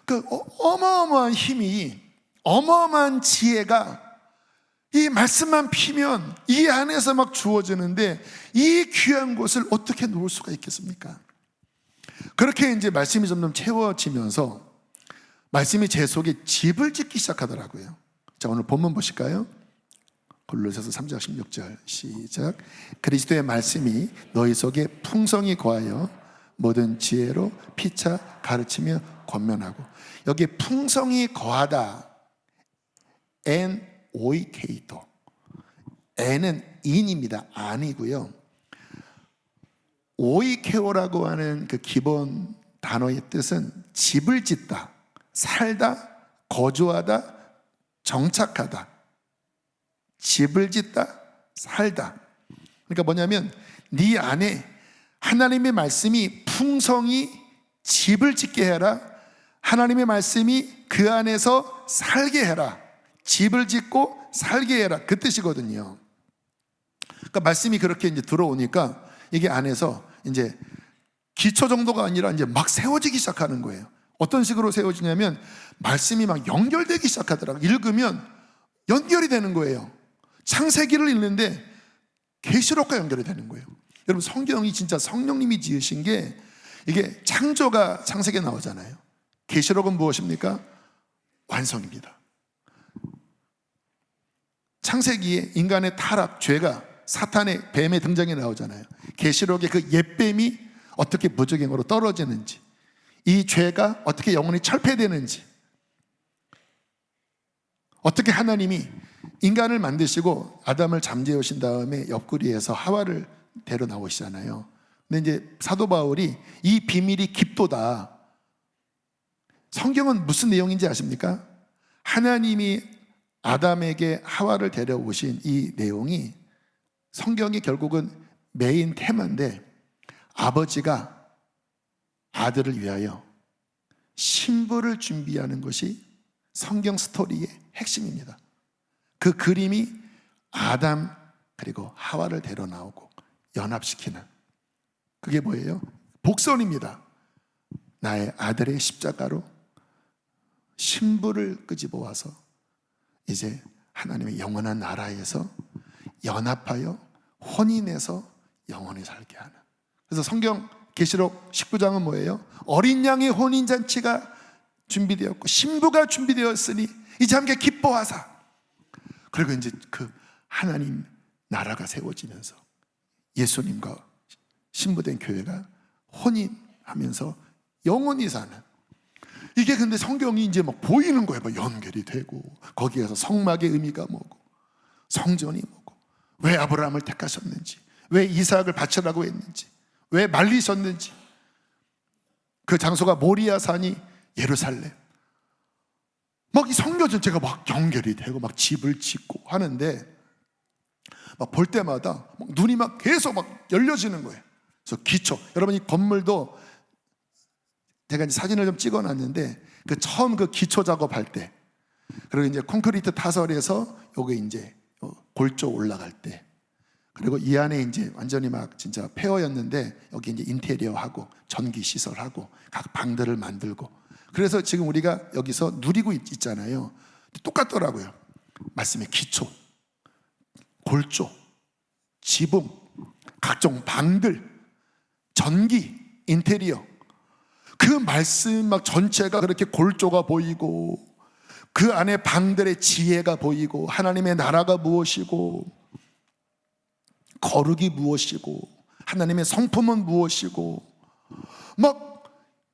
S1: 그 어마어마한 힘이, 어마어마한 지혜가 이 말씀만 피면 이 안에서 막 주어지는데, 이 귀한 곳을 어떻게 놓을 수가 있겠습니까? 그렇게 이제 말씀이 점점 채워지면서 말씀이 제 속에 집을 짓기 시작하더라고요. 자, 오늘 본문 보실까요? 골로새서 3장 16절 시작. 그리스도의 말씀이 너희 속에 풍성히 거하여 모든 지혜로 피차 가르치며 권면하고. 여기 풍성히 거하다, 엔 오이케이토. 엔은 인입니다. 안이고요. 오이케오라고 하는 그 기본 단어의 뜻은 집을 짓다, 살다, 거주하다, 정착하다. 집을 짓다, 살다. 그러니까 뭐냐면 네 안에 하나님의 말씀이 풍성히 집을 짓게 해라. 하나님의 말씀이 그 안에서 살게 해라. 집을 짓고 살게 해라, 그 뜻이거든요. 그러니까 말씀이 그렇게 이제 들어오니까 이게 안에서 이제 기초 정도가 아니라 이제 막 세워지기 시작하는 거예요. 어떤 식으로 세워지냐면 말씀이 막 연결되기 시작하더라고요. 읽으면 연결이 되는 거예요. 창세기를 읽는데 계시록과 연결이 되는 거예요. 여러분, 성경이 진짜 성령님이 지으신 게 이게 창조가 창세기에 나오잖아요. 계시록은 무엇입니까? 완성입니다. 창세기에 인간의 타락, 죄가 사탄의 뱀의 등장이 나오잖아요. 계시록의 그 옛뱀이 어떻게 무적행으로 떨어지는지, 이 죄가 어떻게 영원히 철폐되는지, 어떻게 하나님이 인간을 만드시고 아담을 잠재워 오신 다음에 옆구리에서 하와를 데려 나오시잖아요. 근데 이제 사도 바울이 이 비밀이 깊도다. 성경은 무슨 내용인지 아십니까? 하나님이 아담에게 하와를 데려오신 이 내용이 성경이 결국은 메인 테마인데, 아버지가 아들을 위하여 신부를 준비하는 것이 성경 스토리의 핵심입니다. 그 그림이 아담 그리고 하와를 데려 나오고 연합시키는, 그게 뭐예요? 복선입니다. 나의 아들의 십자가로 신부를 끄집어와서 이제 하나님의 영원한 나라에서 연합하여 혼인해서 영원히 살게 하는. 그래서 성경 계시록 19장은 뭐예요? 어린 양의 혼인잔치가 준비되었고 신부가 준비되었으니 이제 함께 기뻐하사. 그리고 이제 그 하나님 나라가 세워지면서 예수님과 신부된 교회가 혼인하면서 영원히 사는. 이게 근데 성경이 이제 막 보이는 거예요. 막 연결이 되고, 거기에서 성막의 의미가 뭐고, 성전이 뭐고, 왜 아브라함을 택하셨는지, 왜 이삭을 바치라고 했는지, 왜 말리셨는지, 그 장소가 모리아 산이 예루살렘. 막 이 성경 전체가 막 연결이 되고 막 집을 짓고 하는데, 막 볼 때마다 막 눈이 막 계속 막 열려지는 거예요. 그래서 기초, 여러분 이 건물도 제가 이제 사진을 좀 찍어놨는데, 그 처음 그 기초 작업할 때, 그리고 이제 콘크리트 타설에서 요게 이제 골 쪽 올라갈 때, 그리고 이 안에 이제 완전히 막 진짜 폐허였는데 여기 이제 인테리어하고 전기 시설하고 각 방들을 만들고, 그래서 지금 우리가 여기서 누리고 있잖아요. 똑같더라고요. 말씀의 기초, 골조, 지붕, 각종 방들, 전기, 인테리어, 그 말씀 막 전체가 그렇게 골조가 보이고, 그 안에 방들의 지혜가 보이고, 하나님의 나라가 무엇이고, 거룩이 무엇이고, 하나님의 성품은 무엇이고, 막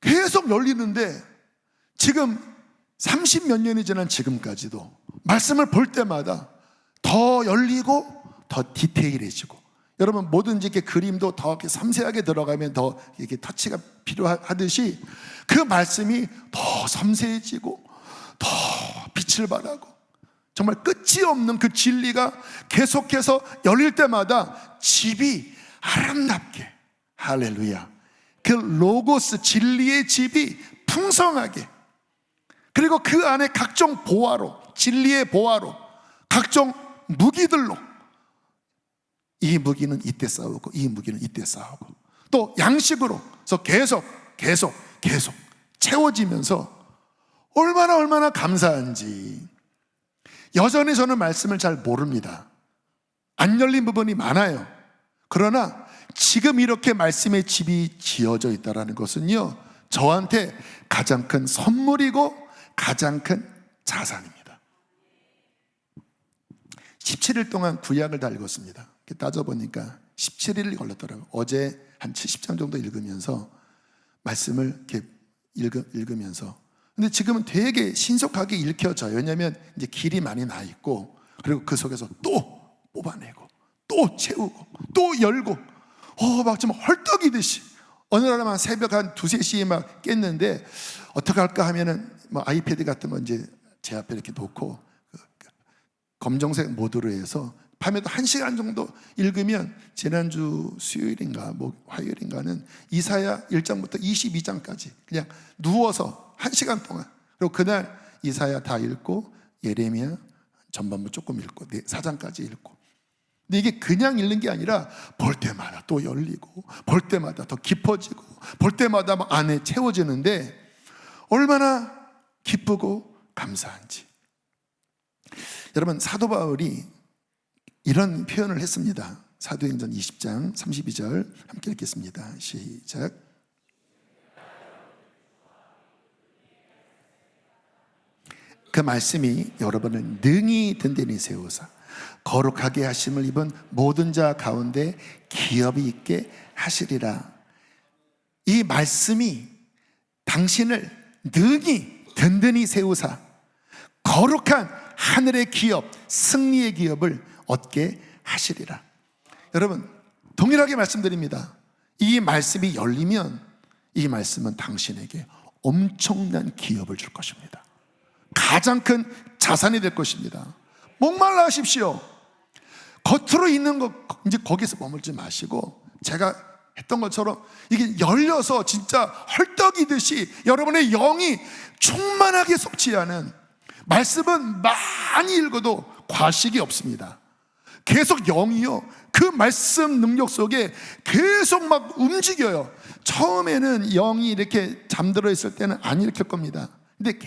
S1: 계속 열리는데, 지금 30몇 년이 지난 지금까지도 말씀을 볼 때마다 더 열리고 더 디테일해지고, 여러분 뭐든지 이렇게 그림도 더 이렇게 섬세하게 들어가면 더 이렇게 터치가 필요하듯이 그 말씀이 더 섬세해지고 더 빛을 발하고, 정말 끝이 없는 그 진리가 계속해서 열릴 때마다 집이 아름답게, 할렐루야, 그 로고스 진리의 집이 풍성하게, 그리고 그 안에 각종 보화로, 진리의 보화로, 각종 무기들로, 이 무기는 이때 싸우고 이 무기는 이때 싸우고, 또 양식으로 해서 계속 채워지면서 얼마나 감사한지. 여전히 저는 말씀을 잘 모릅니다. 안 열린 부분이 많아요. 그러나 지금 이렇게 말씀의 집이 지어져 있다는 것은요, 저한테 가장 큰 선물이고 가장 큰 자산입니다. 17일 동안 구약을 다 읽었습니다. 따져보니까 17일이 걸렸더라고요. 어제 한 70장 정도 읽으면서 말씀을 이렇게 읽으면서. 근데 지금은 되게 신속하게 읽혀져요. 왜냐하면 이제 길이 많이 나 있고, 그리고 그 속에서 또 뽑아내고 또 채우고 또 열고, 막 좀 헐떡이듯이. 어느 날만 새벽 한 2-3시에 막 깼는데 어떻게 할까 하면은 뭐 아이패드 같은 거 이제 제 앞에 이렇게 놓고 검정색 모드로 해서 밤에도 1시간 정도 읽으면, 지난주 수요일인가 뭐 화요일인가는 이사야 1장부터 22장까지 그냥 누워서 1시간 동안, 그리고 그날 이사야 다 읽고 예레미야 전반부 조금 읽고 4장까지 읽고. 근데 이게 그냥 읽는 게 아니라 볼 때마다 또 열리고, 볼 때마다 더 깊어지고, 볼 때마다 막 안에 채워지는데 얼마나 기쁘고 감사한지. 여러분, 사도 바울이 이런 표현을 했습니다. 사도행전 20장 32절 함께 읽겠습니다. 시작. 그 말씀이 여러분을 능히 든든히 세우사 거룩하게 하심을 입은 모든 자 가운데 기업이 있게 하시리라. 이 말씀이 당신을 능히 든든히 세우사 거룩한 하늘의 기업, 승리의 기업을 얻게 하시리라. 여러분, 동일하게 말씀드립니다. 이 말씀이 열리면 이 말씀은 당신에게 엄청난 기업을 줄 것입니다. 가장 큰 자산이 될 것입니다. 목말라 하십시오. 겉으로 있는 것 이제 거기서 머물지 마시고 제가 했던 것처럼 이게 열려서 진짜 헐떡이듯이 여러분의 영이 충만하게 섭취하는 말씀은 많이 읽어도 과식이 없습니다. 계속 영이요 그 말씀 능력 속에 계속 막 움직여요. 처음에는 영이 이렇게 잠들어 있을 때는 안 일으킬 겁니다. 근데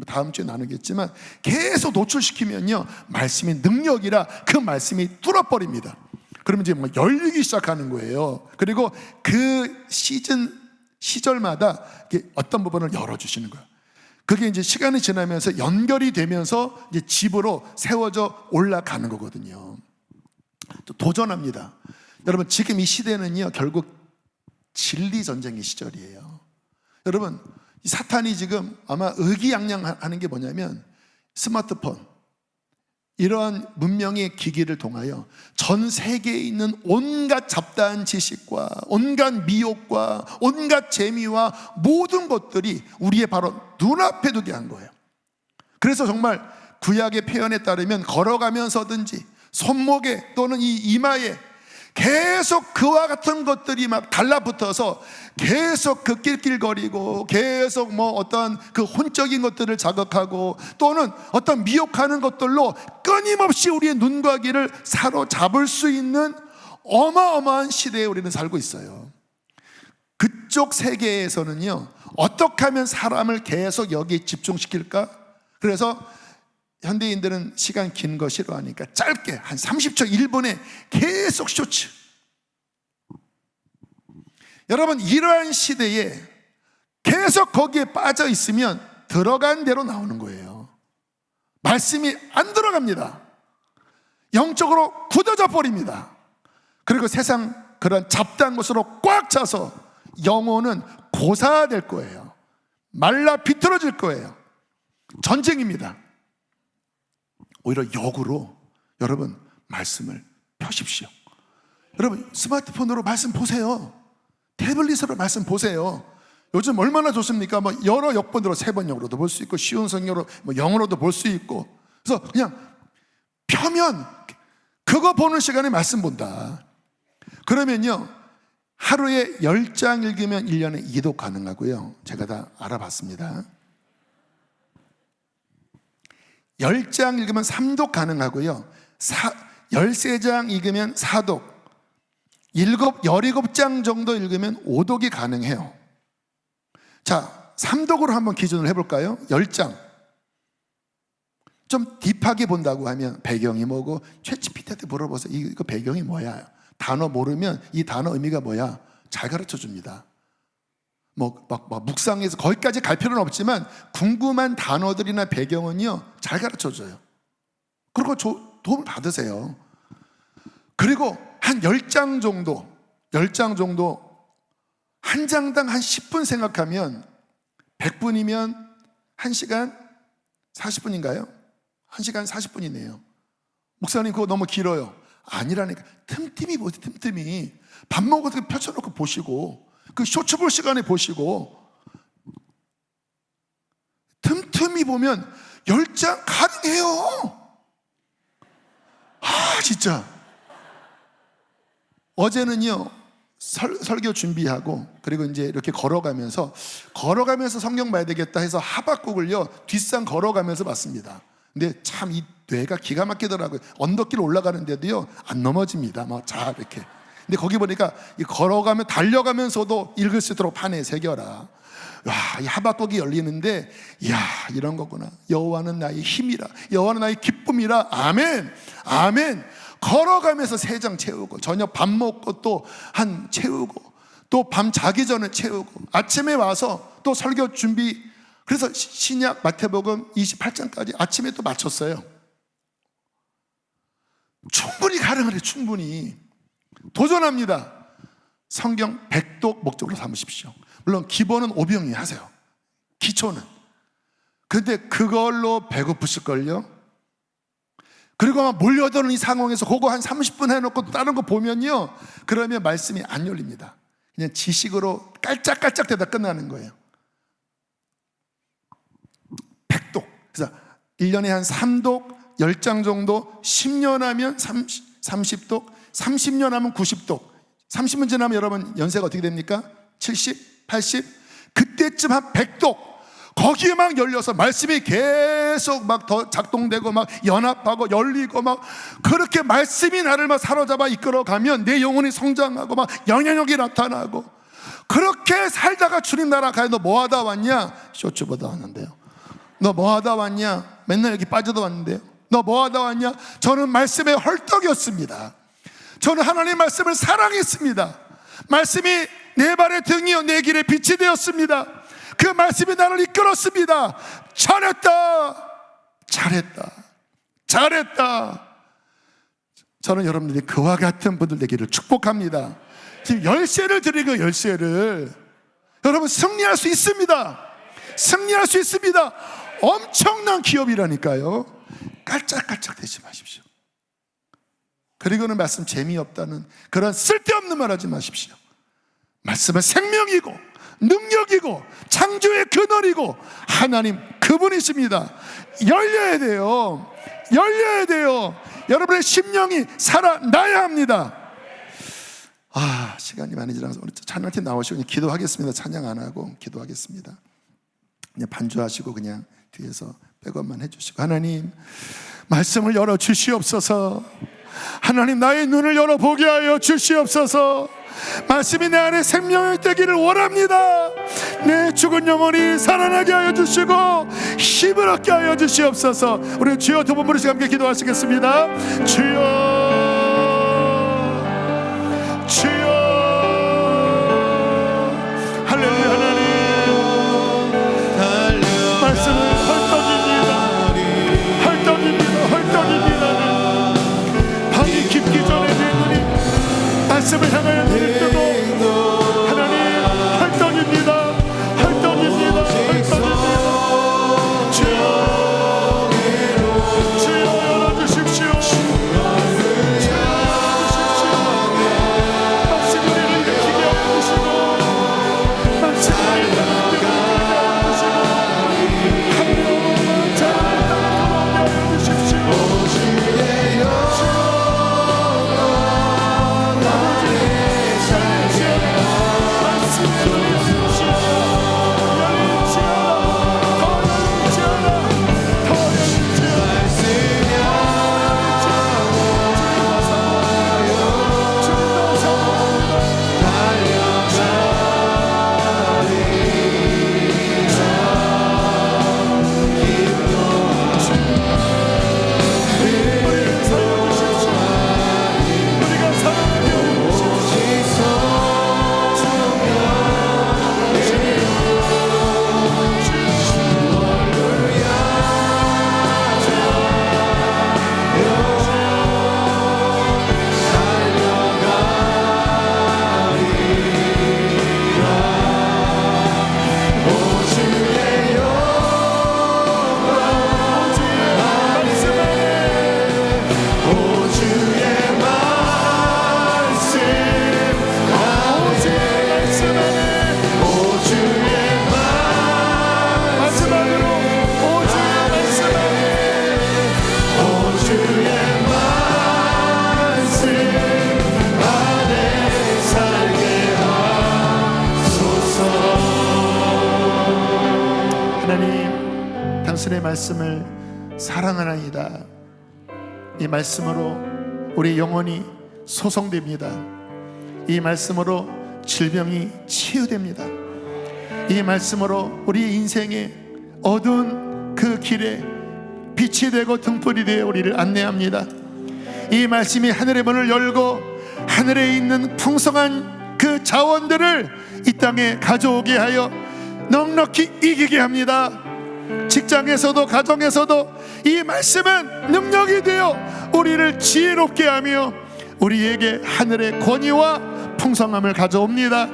S1: 다음 주에 나누겠지만 계속 노출시키면요 말씀의 능력이라 그 말씀이 뚫어버립니다. 그러면 이제 막 열리기 시작하는 거예요. 그리고 그 시절마다 어떤 부분을 열어주시는 거예요. 그게 이제 시간이 지나면서 연결이 되면서 이제 집으로 세워져 올라가는 거거든요. 또 도전합니다. 여러분, 지금 이 시대는요 결국 진리 전쟁의 시절이에요. 여러분, 이 사탄이 지금 아마 의기양양하는 게 뭐냐면 스마트폰, 이러한 문명의 기기를 통하여 전 세계에 있는 온갖 잡다한 지식과 온갖 미혹과 온갖 재미와 모든 것들이 우리의 바로 눈앞에 두게 한 거예요. 그래서 정말 구약의 표현에 따르면 걸어가면서든지 손목에 또는 이 이마에 계속 그와 같은 것들이 막 달라붙어서 계속 그 낄낄거리고 계속 뭐 어떤 그 혼적인 것들을 자극하고 또는 어떤 미혹하는 것들로 끊임없이 우리의 눈과 귀를 사로잡을 수 있는 어마어마한 시대에 우리는 살고 있어요. 그쪽 세계에서는요 어떻게 하면 사람을 계속 여기에 집중시킬까? 그래서 현대인들은 시간 긴 거 싫어하니까 짧게 한 30초 1분에 계속 쇼츠. 여러분, 이러한 시대에 계속 거기에 빠져 있으면 들어간 대로 나오는 거예요. 말씀이 안 들어갑니다. 영적으로 굳어져 버립니다. 그리고 세상 그런 잡다한 것으로 꽉 차서 영혼은 고사될 거예요. 말라 비틀어질 거예요. 전쟁입니다. 오히려 역으로 여러분 말씀을 펴십시오. 여러분, 스마트폰으로 말씀 보세요. 태블릿으로 말씀 보세요. 요즘 얼마나 좋습니까? 뭐 여러 역본으로 3번 영어로도 볼 수 있고 쉬운 성경으로 뭐 영어로도 볼 수 있고. 그래서 그냥 펴면 그거 보는 시간에 말씀 본다. 그러면요 하루에 10장 읽으면 1년에 2도 가능하고요. 제가 다 알아봤습니다. 10장 읽으면 3독 가능하고요. 13장 읽으면 4독, 17장 정도 읽으면 5독이 가능해요. 자, 3독으로 한번 기준을 해볼까요? 10장. 좀 딥하게 본다고 하면 배경이 뭐고, 챗GPT한테 물어보세요. 이거 배경이 뭐야? 단어 모르면 이 단어 의미가 뭐야? 잘 가르쳐 줍니다. 묵상해서 거기까지 갈 필요는 없지만 궁금한 단어들이나 배경은요 잘 가르쳐줘요. 그리고 도움을 받으세요. 그리고 한 10장 정도 한 장당 한 10분 생각하면 100분이면 1시간 40분인가요? 1시간 40분이네요. 목사님 그거 너무 길어요. 아니라니까. 틈틈이 보세요. 틈틈이 밥 먹어서 펼쳐놓고 보시고 그 쇼츠 볼 시간에 보시고 틈틈이 보면 10장 가능해요. 진짜 어제는요 설교 준비하고 그리고 이제 이렇게 걸어가면서 성경 봐야 되겠다 해서 하박국을요 뒷산 걸어가면서 봤습니다. 근데 참 이 뇌가 기가 막히더라고요. 언덕길 올라가는데도요 안 넘어집니다. 자 이렇게. 근데 거기 보니까 걸어가면 달려가면서도 읽을 수 있도록 판에 새겨라. 와, 이 하박국이 열리는데 이야 이런 거구나. 여호와는 나의 힘이라, 여호와는 나의 기쁨이라. 아멘 아멘. 걸어가면서 3장 채우고 저녁 밥 먹고 또 채우고 또 밤 자기 전에 채우고 아침에 와서 또 설교 준비 그래서 신약 마태복음 28장까지 아침에 또 마쳤어요. 충분히 가능하래. 충분히 도전합니다. 성경 100독 목적으로 삼으십시오. 물론 기본은 오병이 하세요. 기초는. 근데 그걸로 배고프실걸요? 그리고 막 몰려드는 이 상황에서 그거 한 30분 해놓고 다른 거 보면요, 그러면 말씀이 안 열립니다. 그냥 지식으로 깔짝깔짝 대다 끝나는 거예요. 100독. 그래서 1년에 한 3독 10장 정도, 10년 하면 30독, 30년 하면 90독. 30년 지나면 여러분 연세가 어떻게 됩니까? 70, 80? 그때쯤 한 100독. 거기에 막 열려서 말씀이 계속 막 더 작동되고 막 연합하고 열리고 막 그렇게 말씀이 나를 막 사로잡아 이끌어가면 내 영혼이 성장하고 막 영향력이 나타나고, 그렇게 살다가 주님 나라 가야 너 뭐 하다 왔냐? 쇼츠 보다 왔는데요. 너 뭐 하다 왔냐? 맨날 여기 빠져도 왔는데요. 너 뭐 하다 왔냐? 저는 말씀에 헐떡였습니다. 저는 하나님 말씀을 사랑했습니다. 말씀이 내 발의 등이요 내 길의 빛이 되었습니다. 그 말씀이 나를 이끌었습니다. 잘했다, 잘했다, 잘했다. 저는 여러분들이 그와 같은 분들 되기를 축복합니다. 지금 열쇠를 드리고, 열쇠를 여러분 승리할 수 있습니다. 승리할 수 있습니다. 엄청난 기업이라니까요. 깔짝깔짝 대지 마십시오. 그리고는 말씀 재미없다는 그런 쓸데없는 말 하지 마십시오. 말씀은 생명이고 능력이고 창조의 근원이고 하나님 그분이십니다. 열려야 돼요. 열려야 돼요. 여러분의 심령이 살아나야 합니다. 시간이 많이 지나서 우리 찬양팀 나오시고 그냥 기도하겠습니다. 찬양 안 하고 기도하겠습니다. 그냥 반주하시고 그냥 뒤에서 백업만 해주시고, 하나님 말씀을 열어 주시옵소서. 하나님 나의 눈을 열어보게 하여 주시옵소서. 말씀이 내 안에 생명이 되기를 원합니다. 내 죽은 영혼이 살아나게 하여 주시고 힘을 얻게 하여 주시옵소서. 우리 주여 두 번 부르시고 함께 기도하시겠습니다. 주여, 주여. 할렐루야. 하나님 말씀을 말씀을 향하여 눈을 뜨고, 하나님 활동입니다. 활동입니다. 활동입니다. 주여, 주여 열어주십시오. 말씀을 우리를 일으키게 해주시고, 말씀을 우리를 일으키게 해주시고, 하나님 자유를 해주십시오. 당신의 말씀을 사랑하나이다. 이 말씀으로 우리 영혼이 소성됩니다. 이 말씀으로 질병이 치유됩니다. 이 말씀으로 우리 인생의 어두운 그 길에 빛이 되고 등불이 되어 우리를 안내합니다. 이 말씀이 하늘의 문을 열고 하늘에 있는 풍성한 그 자원들을 이 땅에 가져오게 하여 넉넉히 이기게 합니다. 직장에서도 가정에서도 이 말씀은 능력이 되어 우리를 지혜롭게 하며 우리에게 하늘의 권위와 풍성함을 가져옵니다.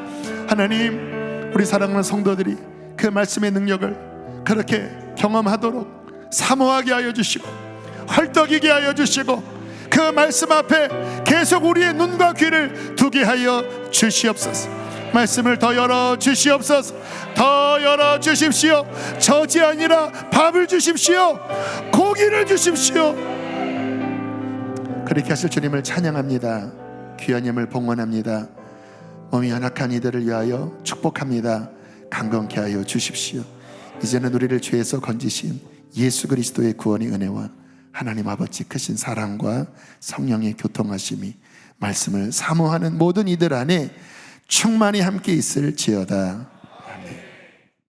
S1: 하나님, 우리 사랑하는 성도들이 그 말씀의 능력을 그렇게 경험하도록 사모하게 하여 주시고 헐떡이게 하여 주시고 그 말씀 앞에 계속 우리의 눈과 귀를 두게 하여 주시옵소서. 말씀을 더 열어 주시옵소서. 더 열어 주십시오. 젖이 아니라 밥을 주십시오. 고기를 주십시오. 그렇게 하실 주님을 찬양합니다. 귀한 예물 봉헌합니다. 몸이 연약한 이들을 위하여 축복합니다. 강건케 하여 주십시오. 이제는 우리를 죄에서 건지신 예수 그리스도의 구원의 은혜와 하나님 아버지 크신 사랑과 성령의 교통하심이 말씀을 사모하는 모든 이들 안에 충만히 함께 있을지어다.